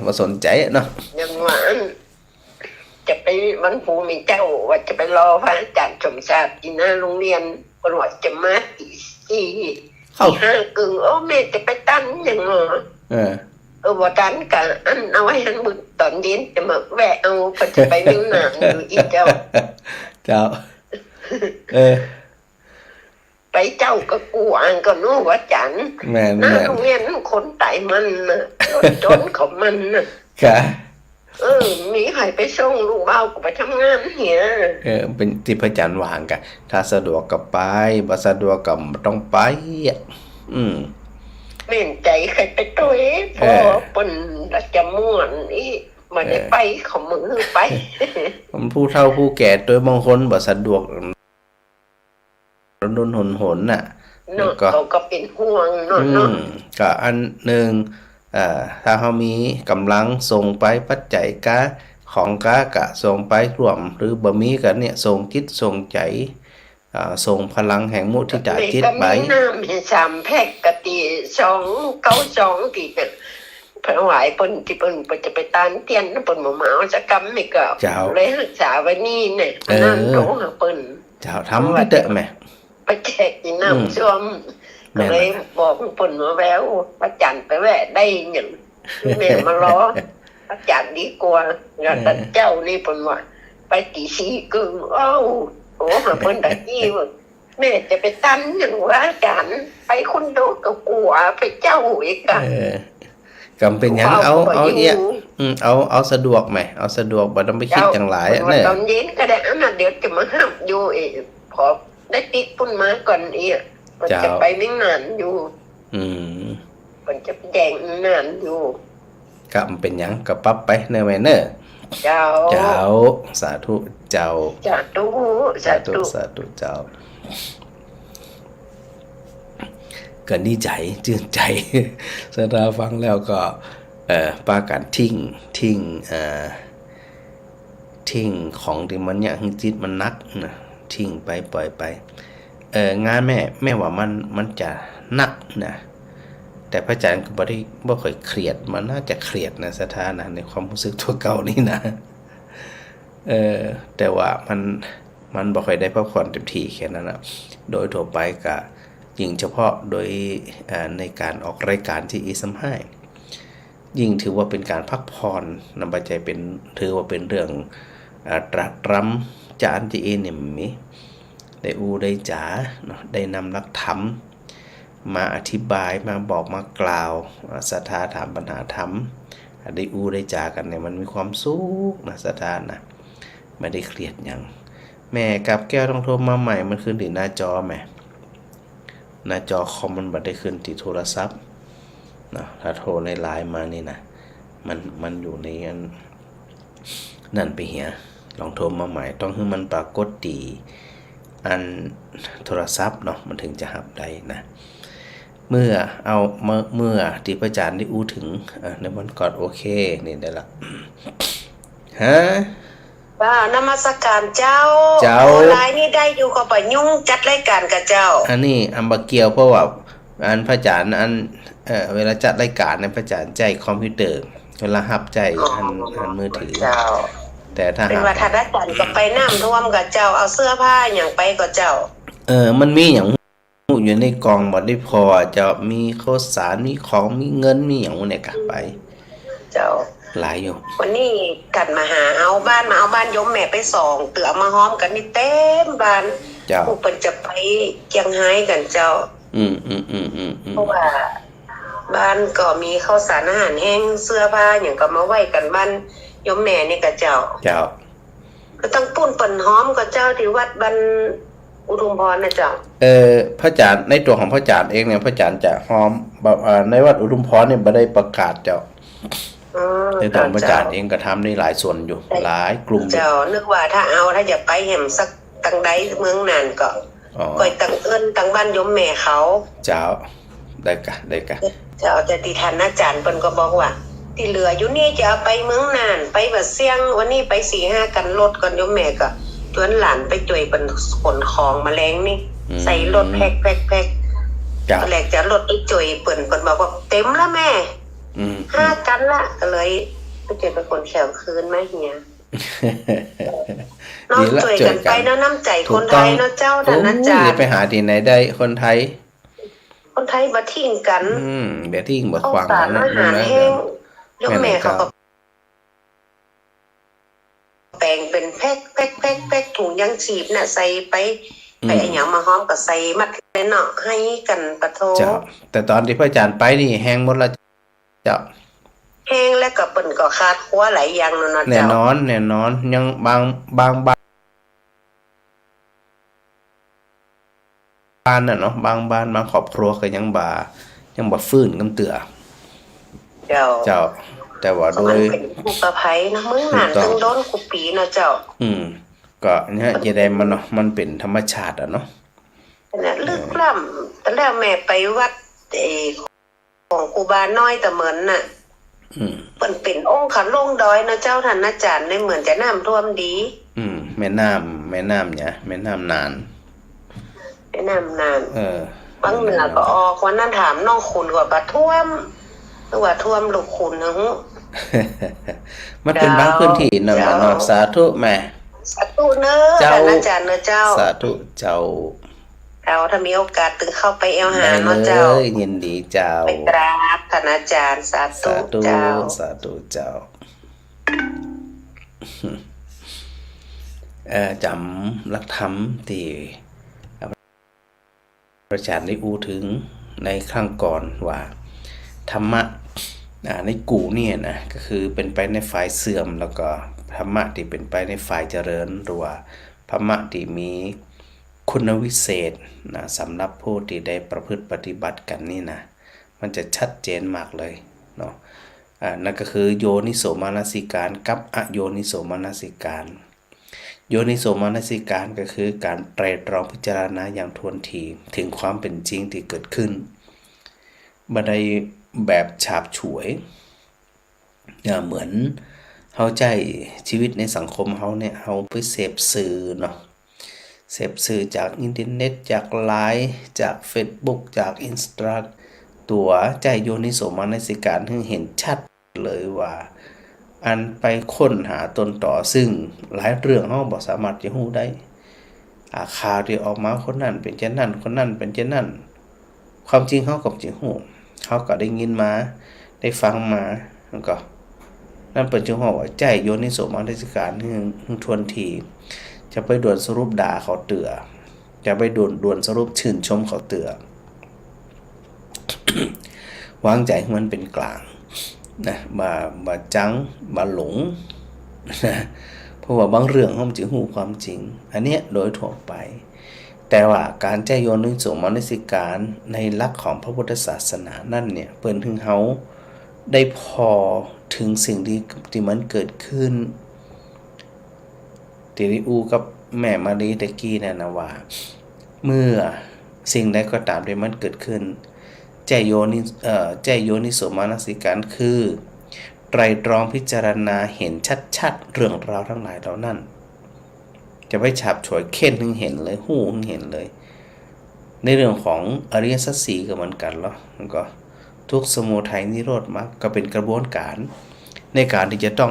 บ่สนใจเนาะยังว่าจะไปวันภูมิเจ้าว่าจะไปรอพระอาจารย์สมชาติที่หน้าโรงเรียนปรวจจะมาตีห้ากึ่งแม่จะไปตั้นยังเหรอบ่ตั้นกันอันเอาไว้ให้มึงตอนเย็นจะมาแวะเอาพอจะไปนึ่งหนังอยู่อีเจ้าไปเจ้าก็กลัวก็นู้ว่าจันหน้าโรงเรียนคนไต่มันนะรถจนของมันนะมีใครไปส่งลูกเบาก็ไปทำงานเหี้ยเป็นที่พระอาจารย์วางกันถ้าสะดวกก็ไปบ่สะดวกก็บ่ต้องไปเม่นใจใครไปตัวพอเปิ้นจะม่วนนี่มาได้ไปเขามือไปผมผู้เฒ่าผู้แก่โดยบางคนบ่สะดวกโดนหนน่ะเขาก็เป็นห่วงเนาะก็อันนึงถ้าเฮามีกำลังส่งไปปัจจัยกะของกะกะส่งไปร่วมหรือบ่มีก็เนี่ยส่งจิตส่งใจส่งพลังแห่งมุทิตาจิตไปน้ำให้3แพ็คกะติ292ที่เป็นพระหวายเปิ้นที่เปิ้นจะไปตานเตียนเปิ้นบ่มาเอาสักกรรมนี่ก็เลยรักษาไว้นี่เนี่ยน้ำโตหาเปิ้นเจ้าทำไปเด้อแม่ไปแจกน้ำส้มก็เลยบอกเปิ้นว่าแววพระจันทร์ไปแวะได้หยังแม่มารอพระจันทร์ดีกว่าแต่เจ้านี่เปิ้นว่าไปตี4กึ่งโอ้หาเปิ้นตะกี้ว่าแม่จะไปตั้นหยังว่าอาจารย์ไปคนโดก็กลัวไปเจ้าอีกอ่ะก็เป็นหยังเอาเนี่ยเอาสะดวกไหมเอาสะดวกบ่ต้องไปคิดจังหลายเนี่ยตอนเย็นก็ได้อันน่ะเดี๋ยวจะมาห้ามอยู่อีกพอได้ติดปุ่นมาก่อนอีกมันจะไปนิ่งนานอยู่มันจะแดงนานอยู่ก็เป็นหยังก็ปรับไปเนอะแม่เนอะเจ้าสาธุเจ้าสาธุเจ้าก็ดีใจชื่นใจสดาฟังแล้วก็ปากันทิ้งของที่มันเนี่ยจิตมันนักนะทิ้งไปปล่อยไปงานแม่ว่ามันจะนักนะแต่พระอาจารย์ก็บ่ค่อยเครียดมันน่าจะเครียดนะสถานะในความรู้สึกตัวเก่านี่นะแต่ว่ามันบ่ค่อยได้พักผ่อนเต็มที่แค่นั้นนะโดยทั่วไปก็ยิ่งเฉพาะโดยในการออกรายการที่อีซัมไห้ยิ่งถือว่าเป็นการพักผ่อนนำปัจจัยเป็นถือว่าเป็นเรื่องตรัสรำจานที่เอเนี่ยมีได้ได้จ๋าเนาะได้นำหลักธรรมมาอธิบายมาบอกมากล่าวศรัทธาถามปัญหาธรรมได้ได้จ๋ากันเนี่ยมันมีความสุขนะศรัทธานะไม่ได้เครียดอย่างแม่กับแก้วต้องโทรมาใหม่มันขึ้นที่หน้าจอแม่หน้าจอคอมมันบ่ได้ขึ้นที่โทรศัพท์นะถ้าโทรในไลน์มานี่นะมันอยู่ในนั่นไปเหียลองโทรมาใหม่ต้องให้มันปรากฏดีอันโทรศัพท์เนาะมันถึงจะรับได้นะเมื่อที่พระอาจารย์ได้ถึงในวันก่อนโอเคนี่ได้ละฮะนมัสการเจ้าไลน์นี่ได้อยู่กับปะยุ่งจัดรายการกับเจ้าอันนี้อันบ่เกี่ยวเพราะว่าอันพระอาจารย์อันเวลาจัดรายการในพระอาจารย์ใจคอมพิวเตอร์เวลารับใจอันมือถือเจ้าแต่ถ้าเป็นว่าถ้าอาจารย์ก็ไปน้ำท่วมกับเจ้าเอาเสื้อผ้าหยังไปกับเจ้ามันมีหยังอยู่ในกล่องบ่ได้พอจะมีข้าวสารมีของมีเงินมีหยังเนี่ยก็ไปเจ้าหลายอยู่วันนี้กันมาหาเอาบ้านยมแม่ไปส่งเตือมาหอมกันนี่เต็มบ้านเจ้าผู้เพิ่นจะไปเจียงไฮ้กันเจ้าเพราะว่าบ้านก็มีข้าวสารอาหารแห้งเสื้อผ้าหยังก็มาไว้กันบ้านยมแม่นี่กับเจ้าก็ต้องปุ้นเปิ้นหอมกับเจ้าที่วัดบ้านอุทุมพรนะเจ้าพระอาจารย์ในตัวของพระอาจารย์เองเนี่ยพระอาจารย์จะหอมในวัดอุทุมพรเนี่ยบ่ได้ประกาศเจ้าในตัวพระอาจารย์เองก็ทำในหลายส่วนอยู่หลายกลุ่มเจ้านึกว่าถ้าจะไปแห่มสักตังใดเมืองนานก็ตั้งเอิ้นตั้งบ้านยมแม่เขาเจ้า ได้กะจะเอาแต่ติทันอาจารย์เพิ่นก็บอกว่าที่เหลืออยู่นี่จะเอาไปเมืองน่านไปบัดเสียงวันนี้ไป 4-5 กันรถก่อนโยมแม่ก็ชวนหลานไปจ่วยเพิ่นขนของมาแลงนี่ใส่รถแพ็คจ้ะแรกจะรถไปจ่วยเพิ่นบอกว่าเต็มแล้วแม่5 กันละก็เลยไปจ่วยไปคนแขวคืนมาเฮียน้องจ่วยกันไปเนาะน้ำใจคนไทยเนาะเจ้าท่านอาจารย์ไปหาที่ไหนได้คนไทยบ่ทิ้งกันบ่ทิ้งบ่ขวางกันอาหารแห้งยกแม่เขาก็แปลงเป็นแพ็คถุงยังชีพน่ะใส่ไปอันหยังมาหอมก็ใส่มัดเนาะให้กันปะโทแต่ตอนที่พระอาจารย์ไปนี่แห้งหมดแล้วเจ้าแห้งแล้วก็เปิ้นก็ขาดครัวหลายอย่างเนาะเจ้าแน่นอนยังบางบ้านน่ะเนาะบางบ้านบางครอบครัวก็ยังบ่ฟื้นกำเตือเจ้าแต่ว่าโดยผู้ประภัยนะมึงนานถึงโดนกูปีเนาะเจ้าก็เนี่ยจะได้มันเนาะมันเป็นธรรมชาติอ่ะเนาะน่ะลึกล้ำแต่แล้วแม่ไปวัดของครูบาน้อยตะเหมือนน่ะเปิ้นเป็นองค์ขันลงดอยนะเจ้าท่านอาจารย์ในเหมือนจะน้ำท่วมดีแม่น้ำเนี่ยแม่น้ำนานบางเหนือก็ออกวันนั้นถามน้องคุณว่าบ่ท่วมหรือว่าท่วมลูกคุณนะฮู้มันเป็นบางพื้นที่เนาะสาธุแม่สาธุเด้อท่านอาจารย์เนาะเจ้าสาธุเจ้าถ้ามีโอกาสตึงเข้าไปแอวหาเนาะเจ้ายินดีเจ้าไปกราบท่านอาจารย์สาธุเจ้าสาธุเจ้าจำหลักธรรมที่พระอาจารย์ได้อู้ถึงในครั้งก่อนว่าธรรมะในกูเนี่ยนะก็คือเป็นไปในฝ่ายเสื่อมแล้วก็ธรรมะที่เป็นไปในฝ่ายเจริญหรือว่าธรรมะที่มีคุณวิเศษนะสำหรับผู้ที่ได้ประพฤติปฏิบัติกันนี่นะมันจะชัดเจนมากเลยเนาะนั่นก็คือโยนิโสมนสิการกับอโยนิโสมนสิการโยนิโสมนสิการก็คือการไตร่ตรองพิจารณาอย่างทวนทีถึงความเป็นจริงที่เกิดขึ้นบ่ได้แบบฉาบฉวยเหมือนเฮาใจชีวิตในสังคมเฮาเนี่ยเฮาไปเสพสื่อเนาะเสพสื่อจากอินเทอร์เน็ตจากไลน์จาก Facebook จาก Insta ตัวใจโยนิโสมนสิการเห็นชัดเลยว่าอันไปค้นหาต้นต่อซึ่งหลายเรื่องเฮาบ่สามารถจะรู้ได้ข่าวที่ออกมาคนนั้นเป็นเช่นนั้นคนนั้นเป็นเช่นนั้นความจริงเฮาก็สิรู้เฮาก็ได้ยินมาได้ฟังมาแล้วก็นั่นเป็นจังว่าใจโยนิโสมนสิการทวนทีจะไปด่วนสรุปด่าเขาเตือจะไปด่วนสรุปชื่นชมเขาเตือ วางใจให้มันเป็นกลางนะมาจังมาหลงนะเพราะว่าบางเรื่องมันจะหูความจริงอันเนี้ยโดยทั่วไปแต่ว่าการใจโยนิโสมนสิการในหลักของพระพุทธศาสนานั่นเนี่ยเปิ้นถึงเฮาได้พอถึงสิ่งที่มันเกิดขึ้นติริอูกับแม่มารีตะกี้นั่นนะว่าเมื่อสิ่งใดก็ตามที่มันเกิดขึ้นใจโยนิโสมนสิการคือไตรตรองพิจารณาเห็นชัดๆเรื่องราวทั้งหลายเหล่านั้นจะไม่ฉาบฉวยเค้นถึงเห็นเลยหู้ถึงเห็นเลยในเรื่องของอริยสัจสี่ก็เหมือนกันเนาะมันก็ทุกข์สมุทัยนิโรธมรรคก็เป็นกระบวนการในการที่จะต้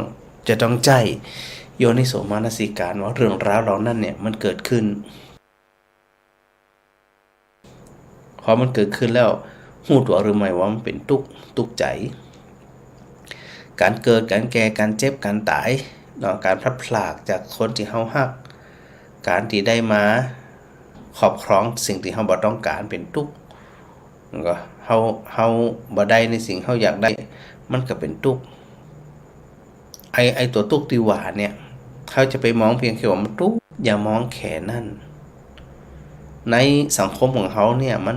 องใจโยนิโสมนสิการว่าเรื่องราวเหล่านั้นเนี่ยมันเกิดขึ้นพอมันเกิดขึ้นแล้วหูตัวหรือไม่ว่ามันเป็นทุกข์ใจการเกิดการแก่การเจ็บการตายเนาะการพลัดพรากจากคนที่เฮาฮักการที่ได้มาครอบครองสิ่งที่เฮาบ่ต้องการเป็นทุกข์ก็เฮาบ่ได้ในสิ่งเฮาอยากได้มันก็เป็นทุกข์ไอตัวทุกข์ที่ว่าเนี่ยเขาจะไปมองเพียงแค่ว่ามันทุกข์อย่ามองแค่นั้นในสังคมของเขาเนี่ยมัน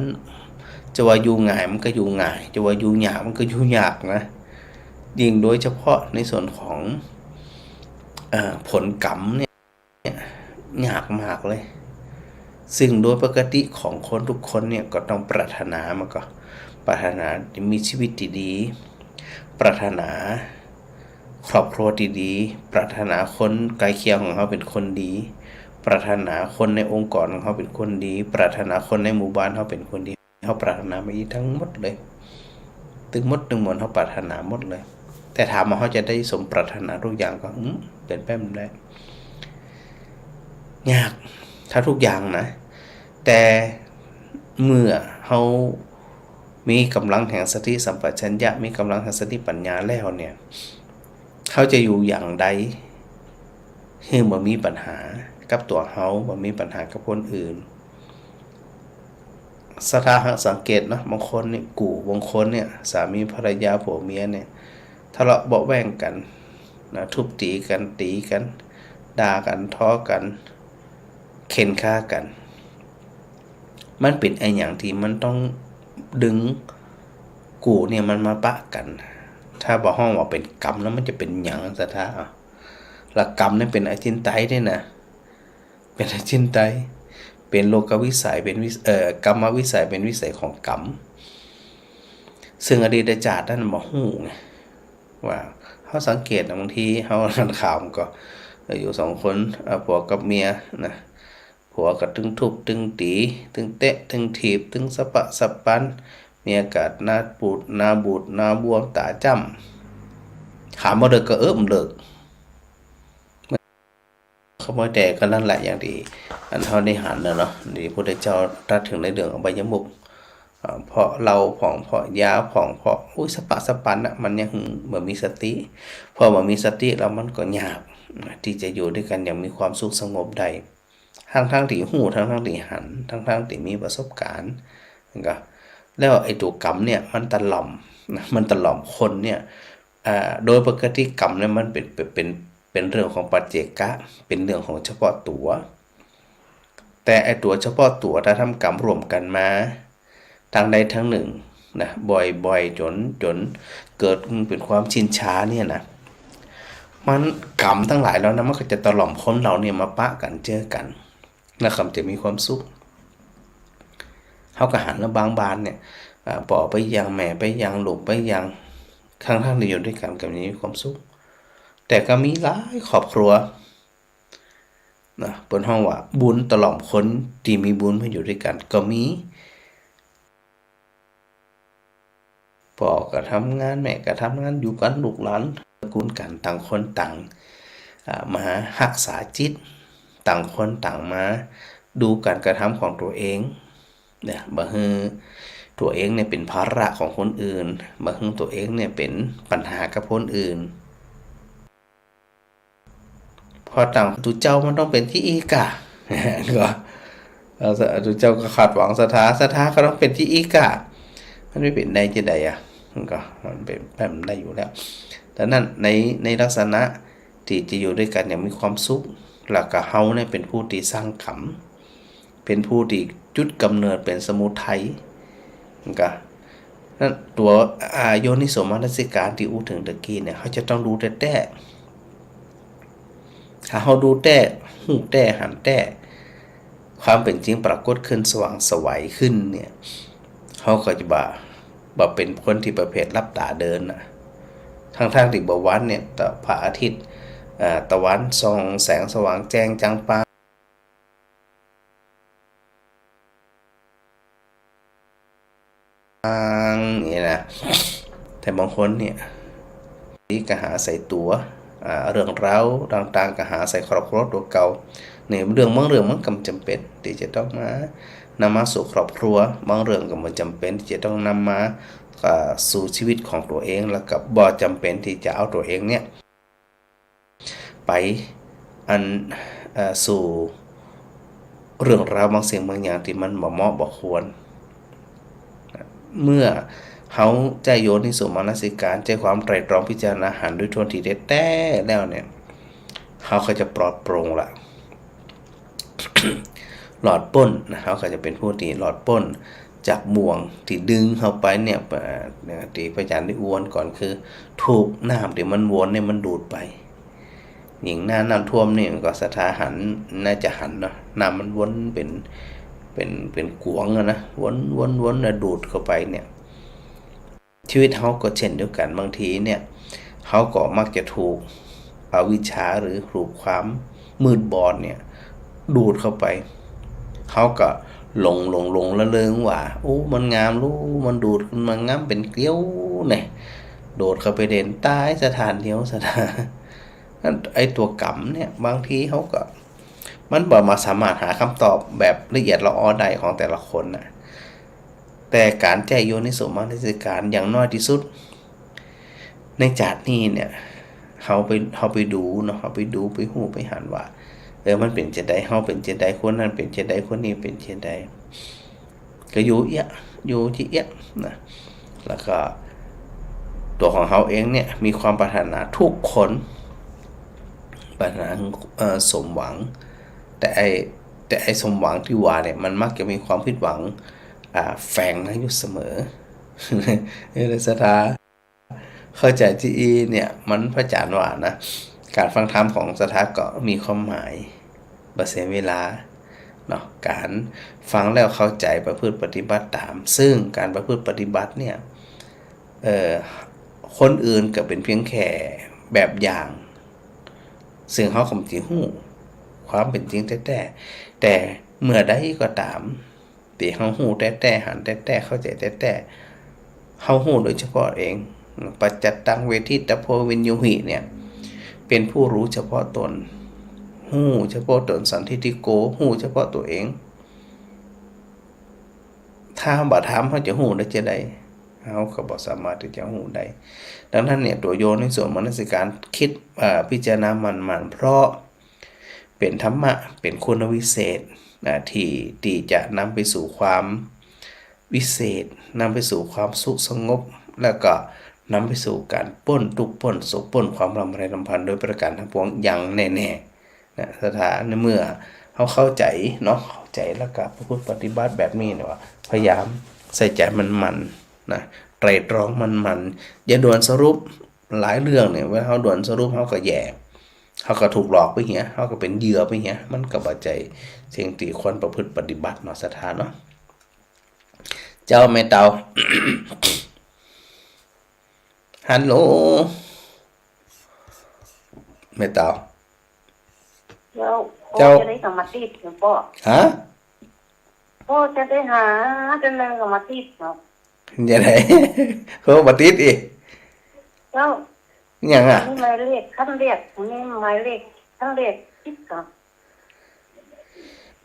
จะว่าอยู่ง่ายมันก็อยู่ง่ายจะว่าอยู่ยากมันก็อยู่ยากนะยิ่งโดยเฉพาะในส่วนของผลกรรมเนี่ยยากมากเลยซึ่งโดยปกติของคนทุกคนเนี่ยก็ต้องปรารถนามันก็ ปรารถนาจะมีชีวิตที่ดีปรารถนาครอบครัวที่ดีปรารถนาคนใกล้เคียงของเขาเป็นคนดีปรารถนาคนในองค์กรของเขาเป็นคนดีปรารถนาคนในหมู่บ้านเขาเป็นคนดีเขาปรารถนาไม่ดีทั้งหมดเลยตึงหมดตึงมวลเขาปรารถนาหมดเลยแต่ถามว่าเขาจะได้สมปรารถนาทุกอย่างก็เป็นไปไม่ได้ยากถ้าทุกอย่างนะแต่เมื่อเขามีกำลังแห่งสติสัมปชัญญะมีกำลังแห่งสติปัญญาแล้วเนี่ยเขาจะอยู่อย่างใดให้บ่มีปัญหากับตัวเขาบ่มีปัญหากับคนอื่นสถาหสังเกตนะบางคนเนี่ยบางคนเนี่ยสามีภรรยาผัวเมียเนี่ยทะเลาะเบาะแว้งกันนะทุบตีกันด่ากันท้อกันเข็นฆ่ากันมันเป็นไอ้อย่างที่มันต้องดึงเนี่ยมันมาปะกันถ้าบอกห้องว่าเป็นกรรมแล้วมันจะเป็นอย่างสถาหลักกรรมนี่เป็นอจินไตยด้วยนะเป็นอจินไตยเป็นโลกวิสัยเป็นกรรมวิสัยเป็นวิสัยของกรรมซึ่งอดีตชาตินั้นมาหู้ไงว่าเขาสังเกตบางทีเขาอ่านข่าวก็อยู่สองคนผัวกับเมียนะผัวก็ตึงทุบตึงตีตึงเตะตึงถีบตึงสะปะสะปันเมียกัดหน้าปูดหน้าบูดหน้าบวมตาจ้ำถามว่าเลิกก็เลิกขโมยแต่ก็นั่นแหละอย่างที่อันเท่าได้หันนะเนาะที่พระพุทธเจ้าตรัสถึงในเรื่องอบายมุขเพราะเราผ่องเพราะยาผ่องเพราะสะปะสะปันนะมันยังบ่มีสติพอบ่มีสติแล้วมันก็ยากที่จะอยู่ด้วยกันอย่างมีความสุขสงบใดทั้งที่หูทั้งที่หันทั้งที่มีประสบการณ์ก็แล้วไอ้ตัวกรรมเนี่ยมันตะหล่อมคนเนี่ยโดยปกติกรรมเนี่ยมันเป็นเรื่องของปัจเจกะเป็นเรื่องของเฉพาะตัวแต่ไอ้ตัวเฉพาะตัวถ้าทำกรรมรวมกันมาทางใดทางหนึ่งนะบ่อยจนเกิดเป็นความชินช้าเนี่ยนะมันกรรมทั้งหลายแล้วนะมันก็จะตะหล่อมคนเราเนี่ยมาปะกันเจอกันแล้วคำจะมีความสุขเขาก็หันแล้วบางบานเนี่ยปอไปยังแม่ไปยังลูกไปยังทั้งที่อยู่ด้วยกันกับนี้มีความสุขแต่ก็มีหลายครอบครัวนะเปิ้นห้องว่าบุญตะหล่อมคนที่มีบุญมาอยู่ด้วยกันก็มีพ่อก็ทำงานแม่ก็ทำงานอยู่กันลูกหลานตระกูลกันต่างคนต่างมารักษาจิตต่างคนต่างมาดูการกระทำของตัวเองเนี่ยบ่ฮือตัวเองเนี่ยเป็นภาระของคนอื่นบ่ฮือตัวเองเนี่ยเป็นปัญหากับคนอื่นพอต่างตุเจ้ามันต้องเป็นที่อีกะก็ตุเจ้าก็ขาดหวังศรัทธาก็ต้องเป็นที่อีกะมันไม่เป็นได้จะใดก็มันเป็นแบบได้อยู่แล้วแต่นั้นในลักษณะที่จะอยู่ด้วยกันอย่างมีความสุขแล้วก็เฮาเนี่ยเป็นผู้ที่สร้างขำเป็นผู้ที่จุดกำเนิดเป็นสมุทัยก็นั่นตัวโยนิโสมนสิการที่อู้ถึงตะกี้เนี่ยเขาจะต้องรู้แต่ถ้าเขาดูแต่หูแต่หันแต่ความเป็นจริงปรากฏขึ้นสว่างไสวขึ้นเนี่ยเขาก็จะบ่เป็นคนที่ประเภทรับตาเดินนะทั้งที่บ่วันเนี่ยพระอาทิตย์ตะวันส่องแสงสว่างแจ้งจังปานี่นะแต่บางคนเนี่ยที่ก็หาใส่ตัวเรื่องราวต่างๆก็หาใส่ครอบครัวตัวเก่าเนี่ยบางเรื่องมันก็จำเป็นที่จะต้องนำมาสู่ครอบครัวบางเรื่องก็มันจำเป็นที่จะต้องนำมาสู่ชีวิตของตัวเองแล้วก็บ่จำเป็นที่จะเอาตัวเองเนี่ยไปสู่เรื่องราวบางสิ่งบางอย่างที่มันบ่เหมาะบ่ควรเมื่อเขาใจโยนิโสมนสิการใจความไตร่ตรองพิจารณาหันด้วยทวนทีเด็ดแต่แล้วเนี่ยเขาก็จะปลอดโปร่งละ หลอดป้นนะเขาก็จะเป็นผู้ที่หลอดป้นจากบ่วงที่ดึงเข้าไปเนี่ยที่พระอาจารย์ได้อวนก่อนคือถูกน้ำที่มันวนเนี่ยมันดูดไปหญิงน้ำท่วมเนี่ยก็ศรัทธาหันน่าจะหันเนาะน้ำมันวนเป็นกวงนะวนแล้วดูดเข้าไปเนี่ย ชีวิตเขาก็เช่นเดียวกันบางทีเนี่ยเขาก็มักจะถูกอวิชชาหรือถูกความมืดบอดเนี่ยดูดเข้าไปเขาก็หลงละเริงว่าโอ้มันงามรู้มันดูดมันงามเป็นเกลียวเนี่ยโดดเข้าไปเด่นใต้สถานเดียวสถานไอตัวกรรมเนี่ยบางทีเขาก็มันบ่มาสามารถหาคำตอบแบบละเอียดละออใดของแต่ละคนนะแต่การใจโยนิโสมนสิการอย่างน้อยที่สุดในจากนี้เนี่ยเขาไปดูเนาะเขาไปดูไปหูไปหันว่ามันเป็นจะได้เขาเป็นจะได้คนนั้นเป็นจะได้คนนี้เป็นจะได้ก็อยู่ที่เอี้ยนะแล้วก็ตัวของเขาเองเนี่ยมีความปรารถนาทุกคนปรารถนาสมหวังแต่ไอ้สมหวังที่ว่าเนี่ยมันมักจะมีความผิดหวังแฝงอยู่เสมอในสถาเข้าใจที่เนี่ยมันพระอาจารย์ว่านะการฟังธรรมของสถาก็มีความหมายบ่เสียเวลาเนาะการฟังแล้วเข้าใจประพฤติปฏิบัติตามซึ่งการประพฤติปฏิบัติเนี่ยคนอื่นก็เป็นเพียงแค่แบบอย่างซึ่งเขาคำจริงหูความเป็นจริงแต่เมื่อใดก็ตามที่เขาหูแต่หันแต่เข้าใจแต่เขาหูโดยเฉพาะเองปัจจัตตังเวทิตโพวินยุหิเนี่ยเป็นผู้รู้เฉพาะตนหูเฉพาะตนสันทิฏฐิโกหูเฉพาะตัวเองถ้าบ่ถามเขาจะหูได้จะได้เขาก็บ่สามารถที่จะหูได้ดังนั้นเนี่ยตัวโยนิโสมนสิการคิดพิจารณามันเพราะเป็นธรรมะเป็นคุณวิเศษที่จะนำไปสู่ความวิเศษนำไปสู่ความสุขสงบแล้วก็นำไปสู่การป้นทุกข์ป้นสุขป้นความรำไรรำพันโดยประการทั้งปวงอย่างแน่ๆนะสถานในเมื่อเขาเข้าใจเนาะเข้าใจแล้วก็ประพฤติปฏิบัติแบบนี้เนี่ยว่าพยายามใส่ใจมันนะไตรตรองมันอย่าด่วนสรุปหลายเรื่องเนี่ยเวลาเขาด่วนสรุปเขาก็แย่เขาก็ถูกหลอกไปเหี้ยเขาก็เป็นเหยื่อไปเหี้ยมันก็บ่ใจเสียงตีควรประพฤติปฏิบัติเนาะสถานเนาะเจ้าแม่เตา ฮัลโหลแม่เตาเจ้าจะได้สมาธิหรือเปล่าฮะพ่อจะได้หาจะเล่นสมาธิเนาะยังไงเขาบัติดอีกเจ้ายังอ่ะนี่หมายเลขขั้นเรียกนี่หมายเลขขั้นเรียกคิดก่อน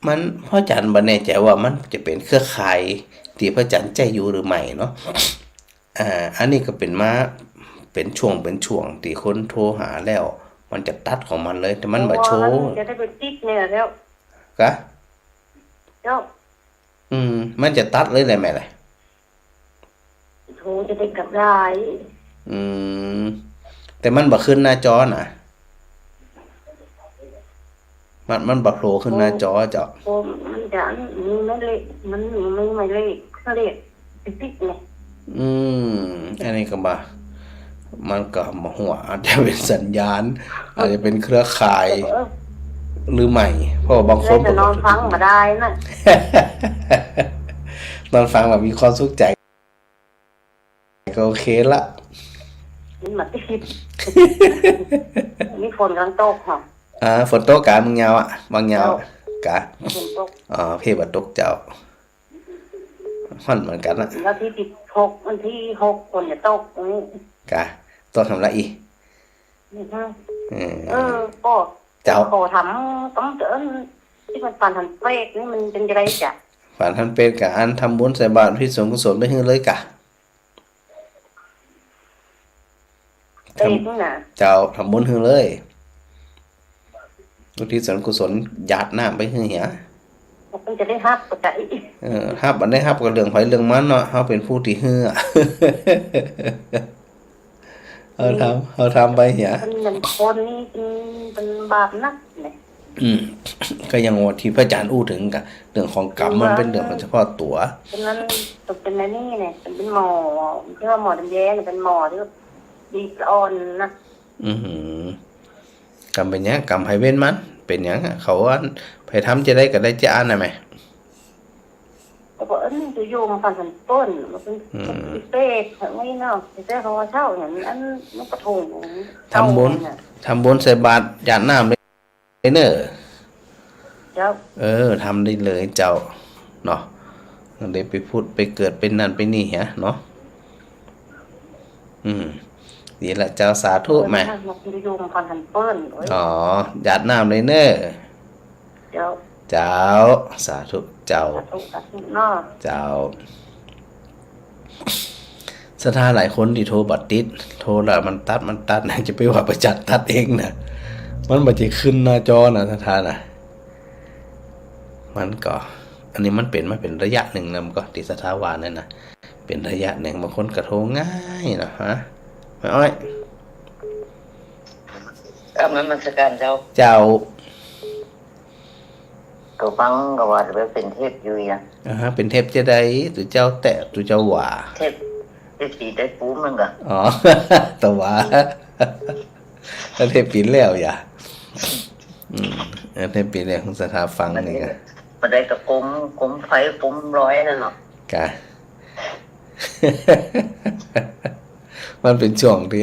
มันพ่อจันทร์บ่แน่ใจว่ามันจะเป็นเครือข่ายที่พ่อจันทร์ใจอยู่หรือไม่เนาะอันนี้ก็เป็นมาเป็นช่วงที่คนโทรหาแล้วมันจะตัดของมันเลยแต่มันบ่โชว์จะได้เป็นติ๊กเนี่ยแล้วกะเจ้ามันจะตัดเลยได้ไหมล่ะโทรจะได้กลับได้แต่มันบ่ขึ้นหน้าจอน่ะมันบ่โผล่ขึ้นหน้าจอเจ้ามันจะไม่เลขมันไม่หมายเลขเขาเรียกติ๊กเนี่ยอันนี้ก็บ่มันก็บ่ฮู้ว่าอาจจะเป็นสัญญาณอาจจะเป็นเครือข่ายหรือไม่เพราะบางคนจะนอนฟังมาได้นะนอนฟังแบบมีความสุขใจก็โอเคละนี่มาติดนี่ฝนกำลังตกค่ะฝนตกกะมึงยาวอ่ะบางยาวกะฝนตกเพบ่ตกเจ้าฮ้อนเหมือนกันน่ะวันที่16วันที่6ฝนจะตกกะตกทำละอีก็เจ้าขอถามต้องเจอที่มันฝันทันเปรกนี่มันเป็นยังไงจ้ะฝันทันเปรกกะอันทำบุญใส่บาตรที่สงฆ์กุศลไปให้เลยกะเจ้าทำบุญให้เลยอุทิศส่วนกุศลหยาดน้ำไปให้เหี้ยมันจะได้ฮับก็ได้ฮับอันได้ฮับก็เรื่องไผเรื่องมันเนาะเฮาเป็นผู้ที่ฮื้อเขาทำไปเหี้ยเป็นคนนี่เป็นบาปนักเนี่ยก็ยังว่าที่พระอาจารย์อู้ถึงกับเรื่องของกรรมมันเป็นเรื่องของเฉพาะตัวฉะนั้นตกเป็นอะไรนี่เนี่ยเป็นหมอที่ว่าหมอดำแย้เนี่ยเป็นหมอที่ดีอ่อนนะกรรมเป็นหยังกรรมให้เว้นมันเป็นหยังเขาว่าไปทำจะได้ก็ได้จะอ่านได้ไหมโ ก็บอกนี่จะอยู่มาพันต้นมันเป็นเป๊กไม่เนาะเป๊กเขาว่าเช่าอย่างนั้นมันกระทงทำบุญใส่บาตรหยาดน้ำเลยเนอะเจ้าทำได้เลยเจ้าเนาะได้ไปพูดไปเกิดเป็นนั่นไปนี่ฮะเนาะดีละเจ้าสาธุแม่อ๋อหยาดน้ำเลยเนอะเจ้าสาธุเจ้าเจ้าศรัทธาหลายคนที่โทรบัดติดโทรแล้วมันตัดนะจะไปว่าประจัดตัดเองนะมันบ่จะขึ้นหน้าจอนะศรัทธานะมันก็อันนี้มันเป็นระยะหนึ่งนะมันก็ติศรัทธาวานั่นนะเป็นระยะหนึ่งบางคนกระโทรง่ายนะฮะไม่อ้อยมันสการเจ้าก็ฟังก็ว่าจะเป็นเทพอยู่ฮะเป็นเทพจะได้ตัวเจ้าแตะตัวเจ้าหว่าเทพสีได้ปูมันก็อ๋อตัวหว่าเทพปีนแล้วอย่าเทพปีนแล้วของศรัทธาฟังนี่ก็มาได้กับกลมไฟกลมร้อยนั่นหรอกกะมันเป็นช่วงที่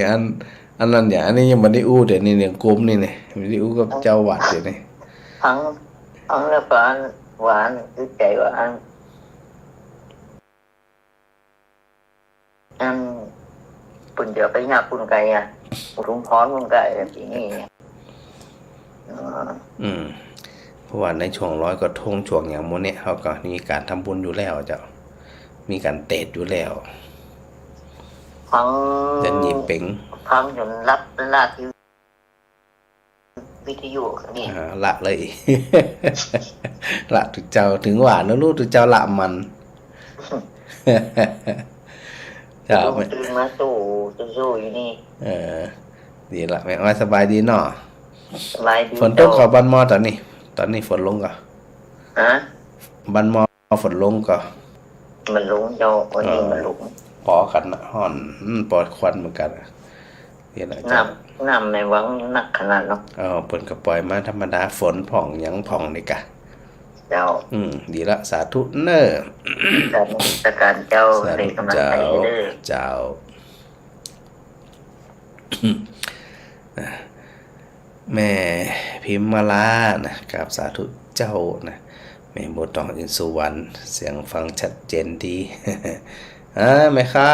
อันนั้นอย่างอันนี้ยังไม่ได้อู้เดี๋ยวนี้เนี่ยกลมนี่เนี่ยไม่ได้อู้กับเจ้าวัดเดี๋ยวนี้ทั้งแล้วก็หวานคือใจหวานปุ่นเดี๋ยวไปหน้าปุ่นไก่รุ่งพรปุ่นไก่แบบนี้เพราะว่าในช่วงร้อยกระทงช่วงอย่างโมเนี่ยเขาก็มีการทำบุญอยู่แล้วเจ้ามีการเตะอยู่แล้วจะยิ้มเป่งฟังจนรับละที่วิทยุนี่ละเลย ละถึงเจ้าถึงหวานแล้วลูกถึงเจ้าละมันเจ้าตื่นมาสู้อยู่นี่ดีละแม่อ้อยสบายดีเนาะสบายดีฝนตกกับบันมอตอนนี้ฝนลงก็บันมอฝนลงก็มันลงเจ้าวันนี้มันลงปอกันนะห่อนปอดควันเหมือนกันนี่แหละน้ำในวังหนักขนาดเนาะเปิดกระปล่อยมาธรรมดาฝนผ่องยังผ่องนี่กะเจ้าดีละสาธุเนอสาการเจ้าในกำลังใจเจ้าแม่พิมมาลานะกับสาธุเจ้านะแม่โบตองอินสุวรรณเสียงฟังชัดเจนดีแม่คำ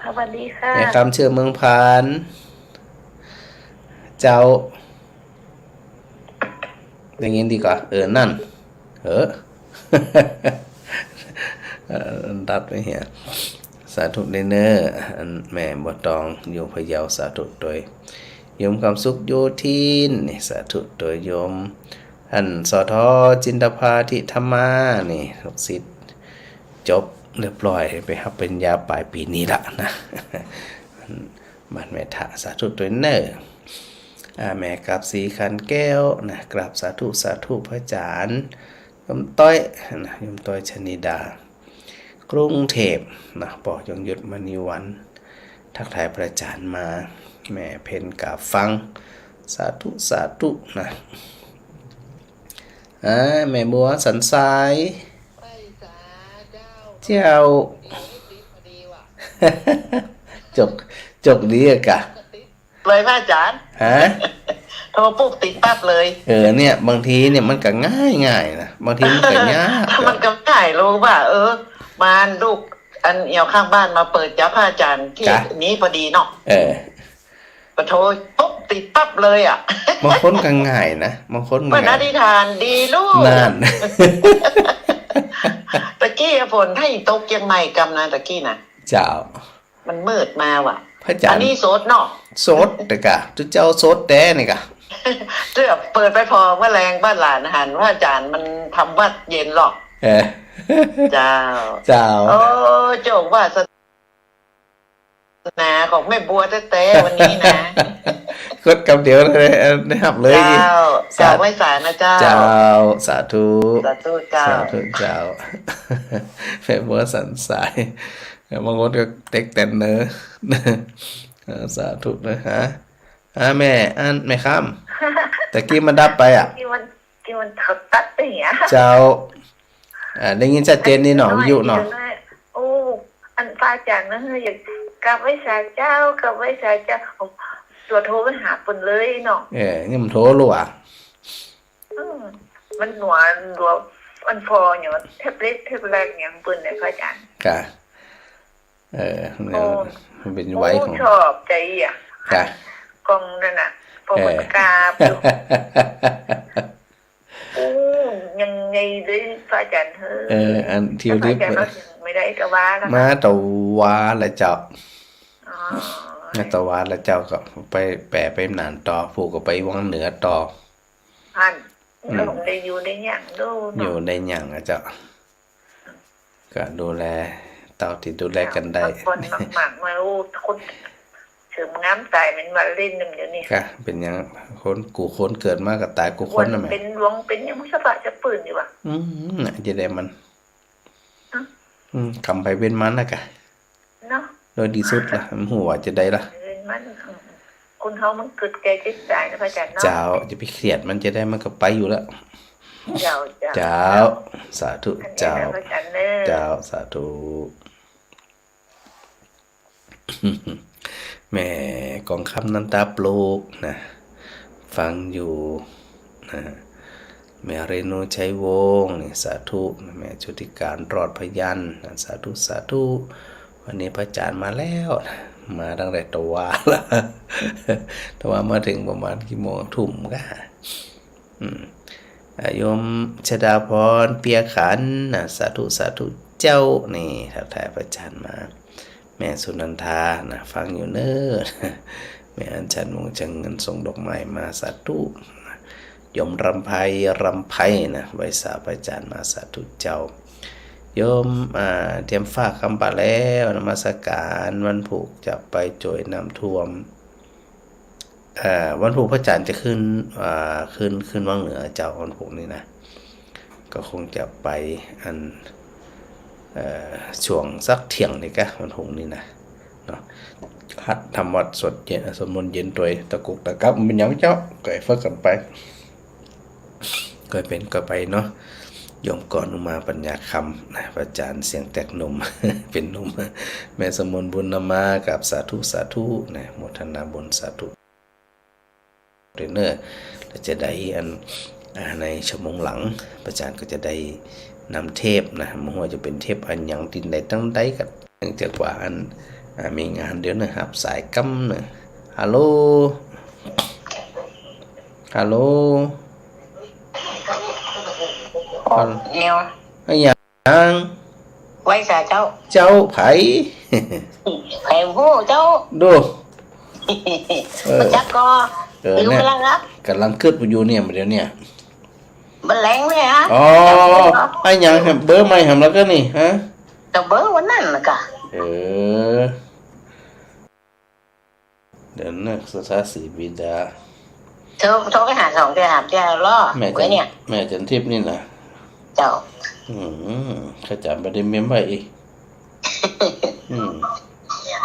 สวัสดีค่ะแม่คำเชื่อเมืองพานเจ้าอย่างนี้ดีกว่านั่นดัดไว้เหี้ยสาธุเนอร์แม่โบตองอยู่พะเยาสาธุโดยโยมความสุขโยทินนี่สาธุโดยโยมสทจินตภาธิธรรมานี่ลูกศิษย์จบเรียบร้อยไปรับปริญญาปลายปีนี้ละนะบ้านแม่ทะสาธุโดยเนอร์แม่กับสีขันแก้วนะกราบสาธุพระอาจารย์โยมต้อยนะโยมต้อยชนิดากรุงเทพนะปอยงยุทธมณีวันทักทายพระอาจารย์มาแม่เพนกาฟังสาธุนะแม่บัวสันทรายเจ้าจกดีอะกะเลยพระอาจารย์โทรปุ๊บติดปั๊บเลยเนี่ยบางทีเนี่ยมันก็ง่ายนะบางทีมันก็ยากมันก็ง่ายรู้ป่ะมาลูกอันเอียวข้างบ้านมาเปิดจ้าพระอาจารย์ที่นี้พอดีเนาะมาโทรปุ๊บติดปั๊บเลยบางคนก็ง่ายนะบางคนมันอธิษฐานดีลูกนั่นตะกี้ฝนให้ตกยังไม่กำนะตะกี้นะเจ้ามันมืดมาว่ะพระอาจารย์อันนี้โสดเนาะโสดแต่กะทุกเจ้าโสดแต่นี่กะเปิดไปพอเมื่อแรงบ้านหลานหันว่าอาจารย์มันทำวัดเย็นหรอกเจ้าโอ้โจกว่าศาสนาของแม่บัวแท้ๆวันนี้นะกดกับเดี๋ยวเลยนะครับเลยเจ้าไม่สายนะเจ้าสาธุเจ้าแม่บัวสันสายบางคนก็เต็กแต่เนอสาธุเลยฮะแม่ข้ามแต่กี้มันดับไปกี่วันตัดไปเนี่ยเจ้า ได้ยินชัดเจนนี่หนอวิทยุเนาะโอ้อันป้าจังนะอยากกลับไว้ศาลเจ้ากลับไว้ศาลเจ้าตัวโทรไปหาปุ่นเลยเนาะนี่มันโทรรู้อ่ะมันหนัวมันพออย่างแท็บเล็ตแท็บแรกอย่างปุ่นเนี่ยพระอาจารย์ค่ะมันเป็นไว้ของชอบใจอ่ะค่ะกองนั่นน่ะปกติกาโอ้ยังไงเลยพระอาจารย์อันที่รีบไม่ได้ตะวันมาตะวันละเจ้ามาตะวันละเจ้าก็ไปแปะไปหนานต่อผูกก็ไปวังเหนือต่อพันเราได้อยู่ในอย่างดูอยู่ในอย่างอ่ะเจ้าก็ดูแลเต่าที่ดูแลกันได้คนมากมาโอ้คนเสริมงามตายเป็นวันเล่นหนึ่งเดี๋ยวนี้ค่ะเป็นยังคนเกิดมากับตายกูคนนะแม่เป็นดวงเป็นยังไม่สบายจะปืนดีกว่าจะได้มันคำไปเป็นมันนะกะเนาะโดยดีสุดล่ะหัวจะได้ล่ะเป็นมันคนเขามันเกิดแก่จิตใจนะพระอาจารย์เนาะเจ้าจะไปเครียดมันจะได้มันก็ไปอยู่แล้วเจ้าสาธุเจ้าสาธุแม่กองคำนันตาปลูกนะฟังอยู่นะแม่เรนูชัยวงศ์นี่สาธุแม่ชุติการรอดพยัญสาธุสาธุวันนี้พระอาจารย์มาแล้วมาตั้งแต่ตะวันละตะวันมาถึงประมาณกี่โมงทุ่มก็โยมชดาพรเปียขันนะสาธุสาธุเจ้านี่ทักทายพระอาจารย์มาแม่สุนันทานะฟังอยู่เน้อแม่อัญชันวงจังเงินส่งดอกไม้มาสาธุยมรำไพนะไว้สาพระอาจารย์มาสาธุเจ้าโยมเตรียมฝากคำปะแล้วนมัสการวันผูกจะไปโจยน้ำท่วมวันผูกพระอาจารย์จะขึ้นวังเหนือเจ้าวันผูกนี่นะก็คงจะไปอันช่วงสักเที่ยงนี่กะวันผูกนี่นะเนาะหัดทำวัดสวดเย็นสวดมนต์เย็นตัวตะกุกตะกับมันยังเจ้าก็ให้ฝึกกันไปก็เป็นก็ไปเนาะโยมก่อนมาปัญญาคำนะพระอาจารย์เสียงแตกหนุ่ม เป็นหนุ่มแม่สมนบุญนมากับสาธุสาธุนะโมทนาบุญสาธุเรนเนอร์จะได้ในชั่วโมงหลังพระอาจารย์ก็จะได้นำเทพนะไม่ว่าจะเป็นเทพอันยังตินใดตั้งใดกันเนื่องจากว่ามีงานเดี๋ยวนะครับสายกัมนะฮัลโหลเนี่ยไอ้ยังไว้สาเจ้าไผ่ไผ่ผู้เจ้าดูมันจักก็อยู่กำลังรับกำลังเกิดอยู่เนี่ยเดี๋ยวเนี่ยมันแรงเลยฮะอ๋อไอ้ยังเบอร์ใหม่ทำแล้วก็นี่ฮะแต่เบอร์วันนั้นนะกะเดี๋ยวนักศึกษาสีบิดาโทรไปหา2 เดือน3 เดือนล่อเนี่ยแม่จันทิพย์นี่นะเจ้าข้าจำประเด็นเมียนไปอีก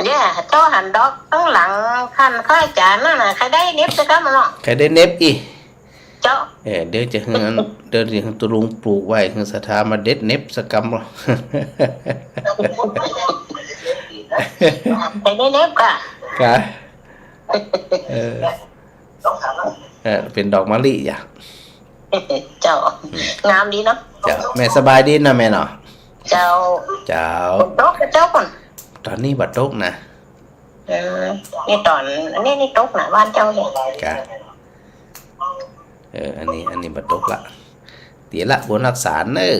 เนี่ยเจ้าหันดอกตั้งหลังคันข้าจานนั่นน่ะใครได้เน็บจะกันมั้งเนาะใครได้เน็บอีเจ้าเดี๋ยวจะให้เดี๋ยวจะให้ตุลุงปลูกไว้ให้สถามาเด็ดเน็บสักกำหรอใครได้เน็บกะเป็นดอกมะลิอย่างเจ้างามดีเนาะเจ้าแม่สบายดีนะแม่เนาะเจ้าโต๊ะเจ้าก่อนตอนนี้บัดโต๊ะนะนี่ตอนนี่โต๊ะนะบ้านเจ้าเนี่ยอันนี้บัดโต๊ะละเดี๋ยวละบนรักษาเนอ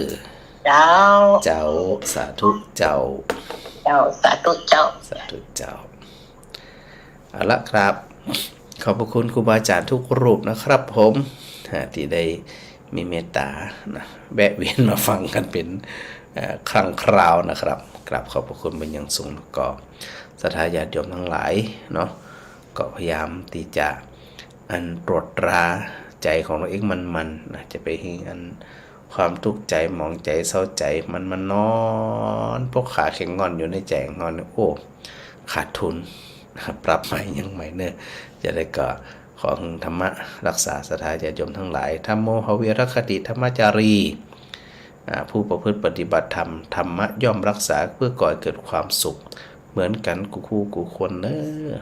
เจ้าสาธุเจ้าสาธุเจ้าเอาละครับขอบพระคุณครูบาอาจารย์ทุกรูปนะครับผมที่ได้มีเมตตานะแวะเวียนมาฟังกันเป็นครั้งคราวนะครับกราบขอบพระคุณเป็นอย่างสูงก็ศรัทธาญาติโยมทั้งหลายเนาะก็พยายามที่จะตรวจตราใจของเราเองมันนะจะไปให้ความทุกข์ใจมองใจเศร้าใจมันนอนพวกขาแข็งงอนอยู่ในใจงอนโอ้ขาดทุนปรับใหม่ยังใหม่เนอะจะได้ก็ของธรรมะรักษาศรัทธาญาติโยมทั้งหลายธัมโมหเวรคติธรรมจารี ผู้ประพฤติปฏิบัติธรรมธรรมะย่อมรักษาเพื่อก่อให้เกิดความสุขเหมือนกันกูคู่กูคนเนอ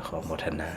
ขอโมทนา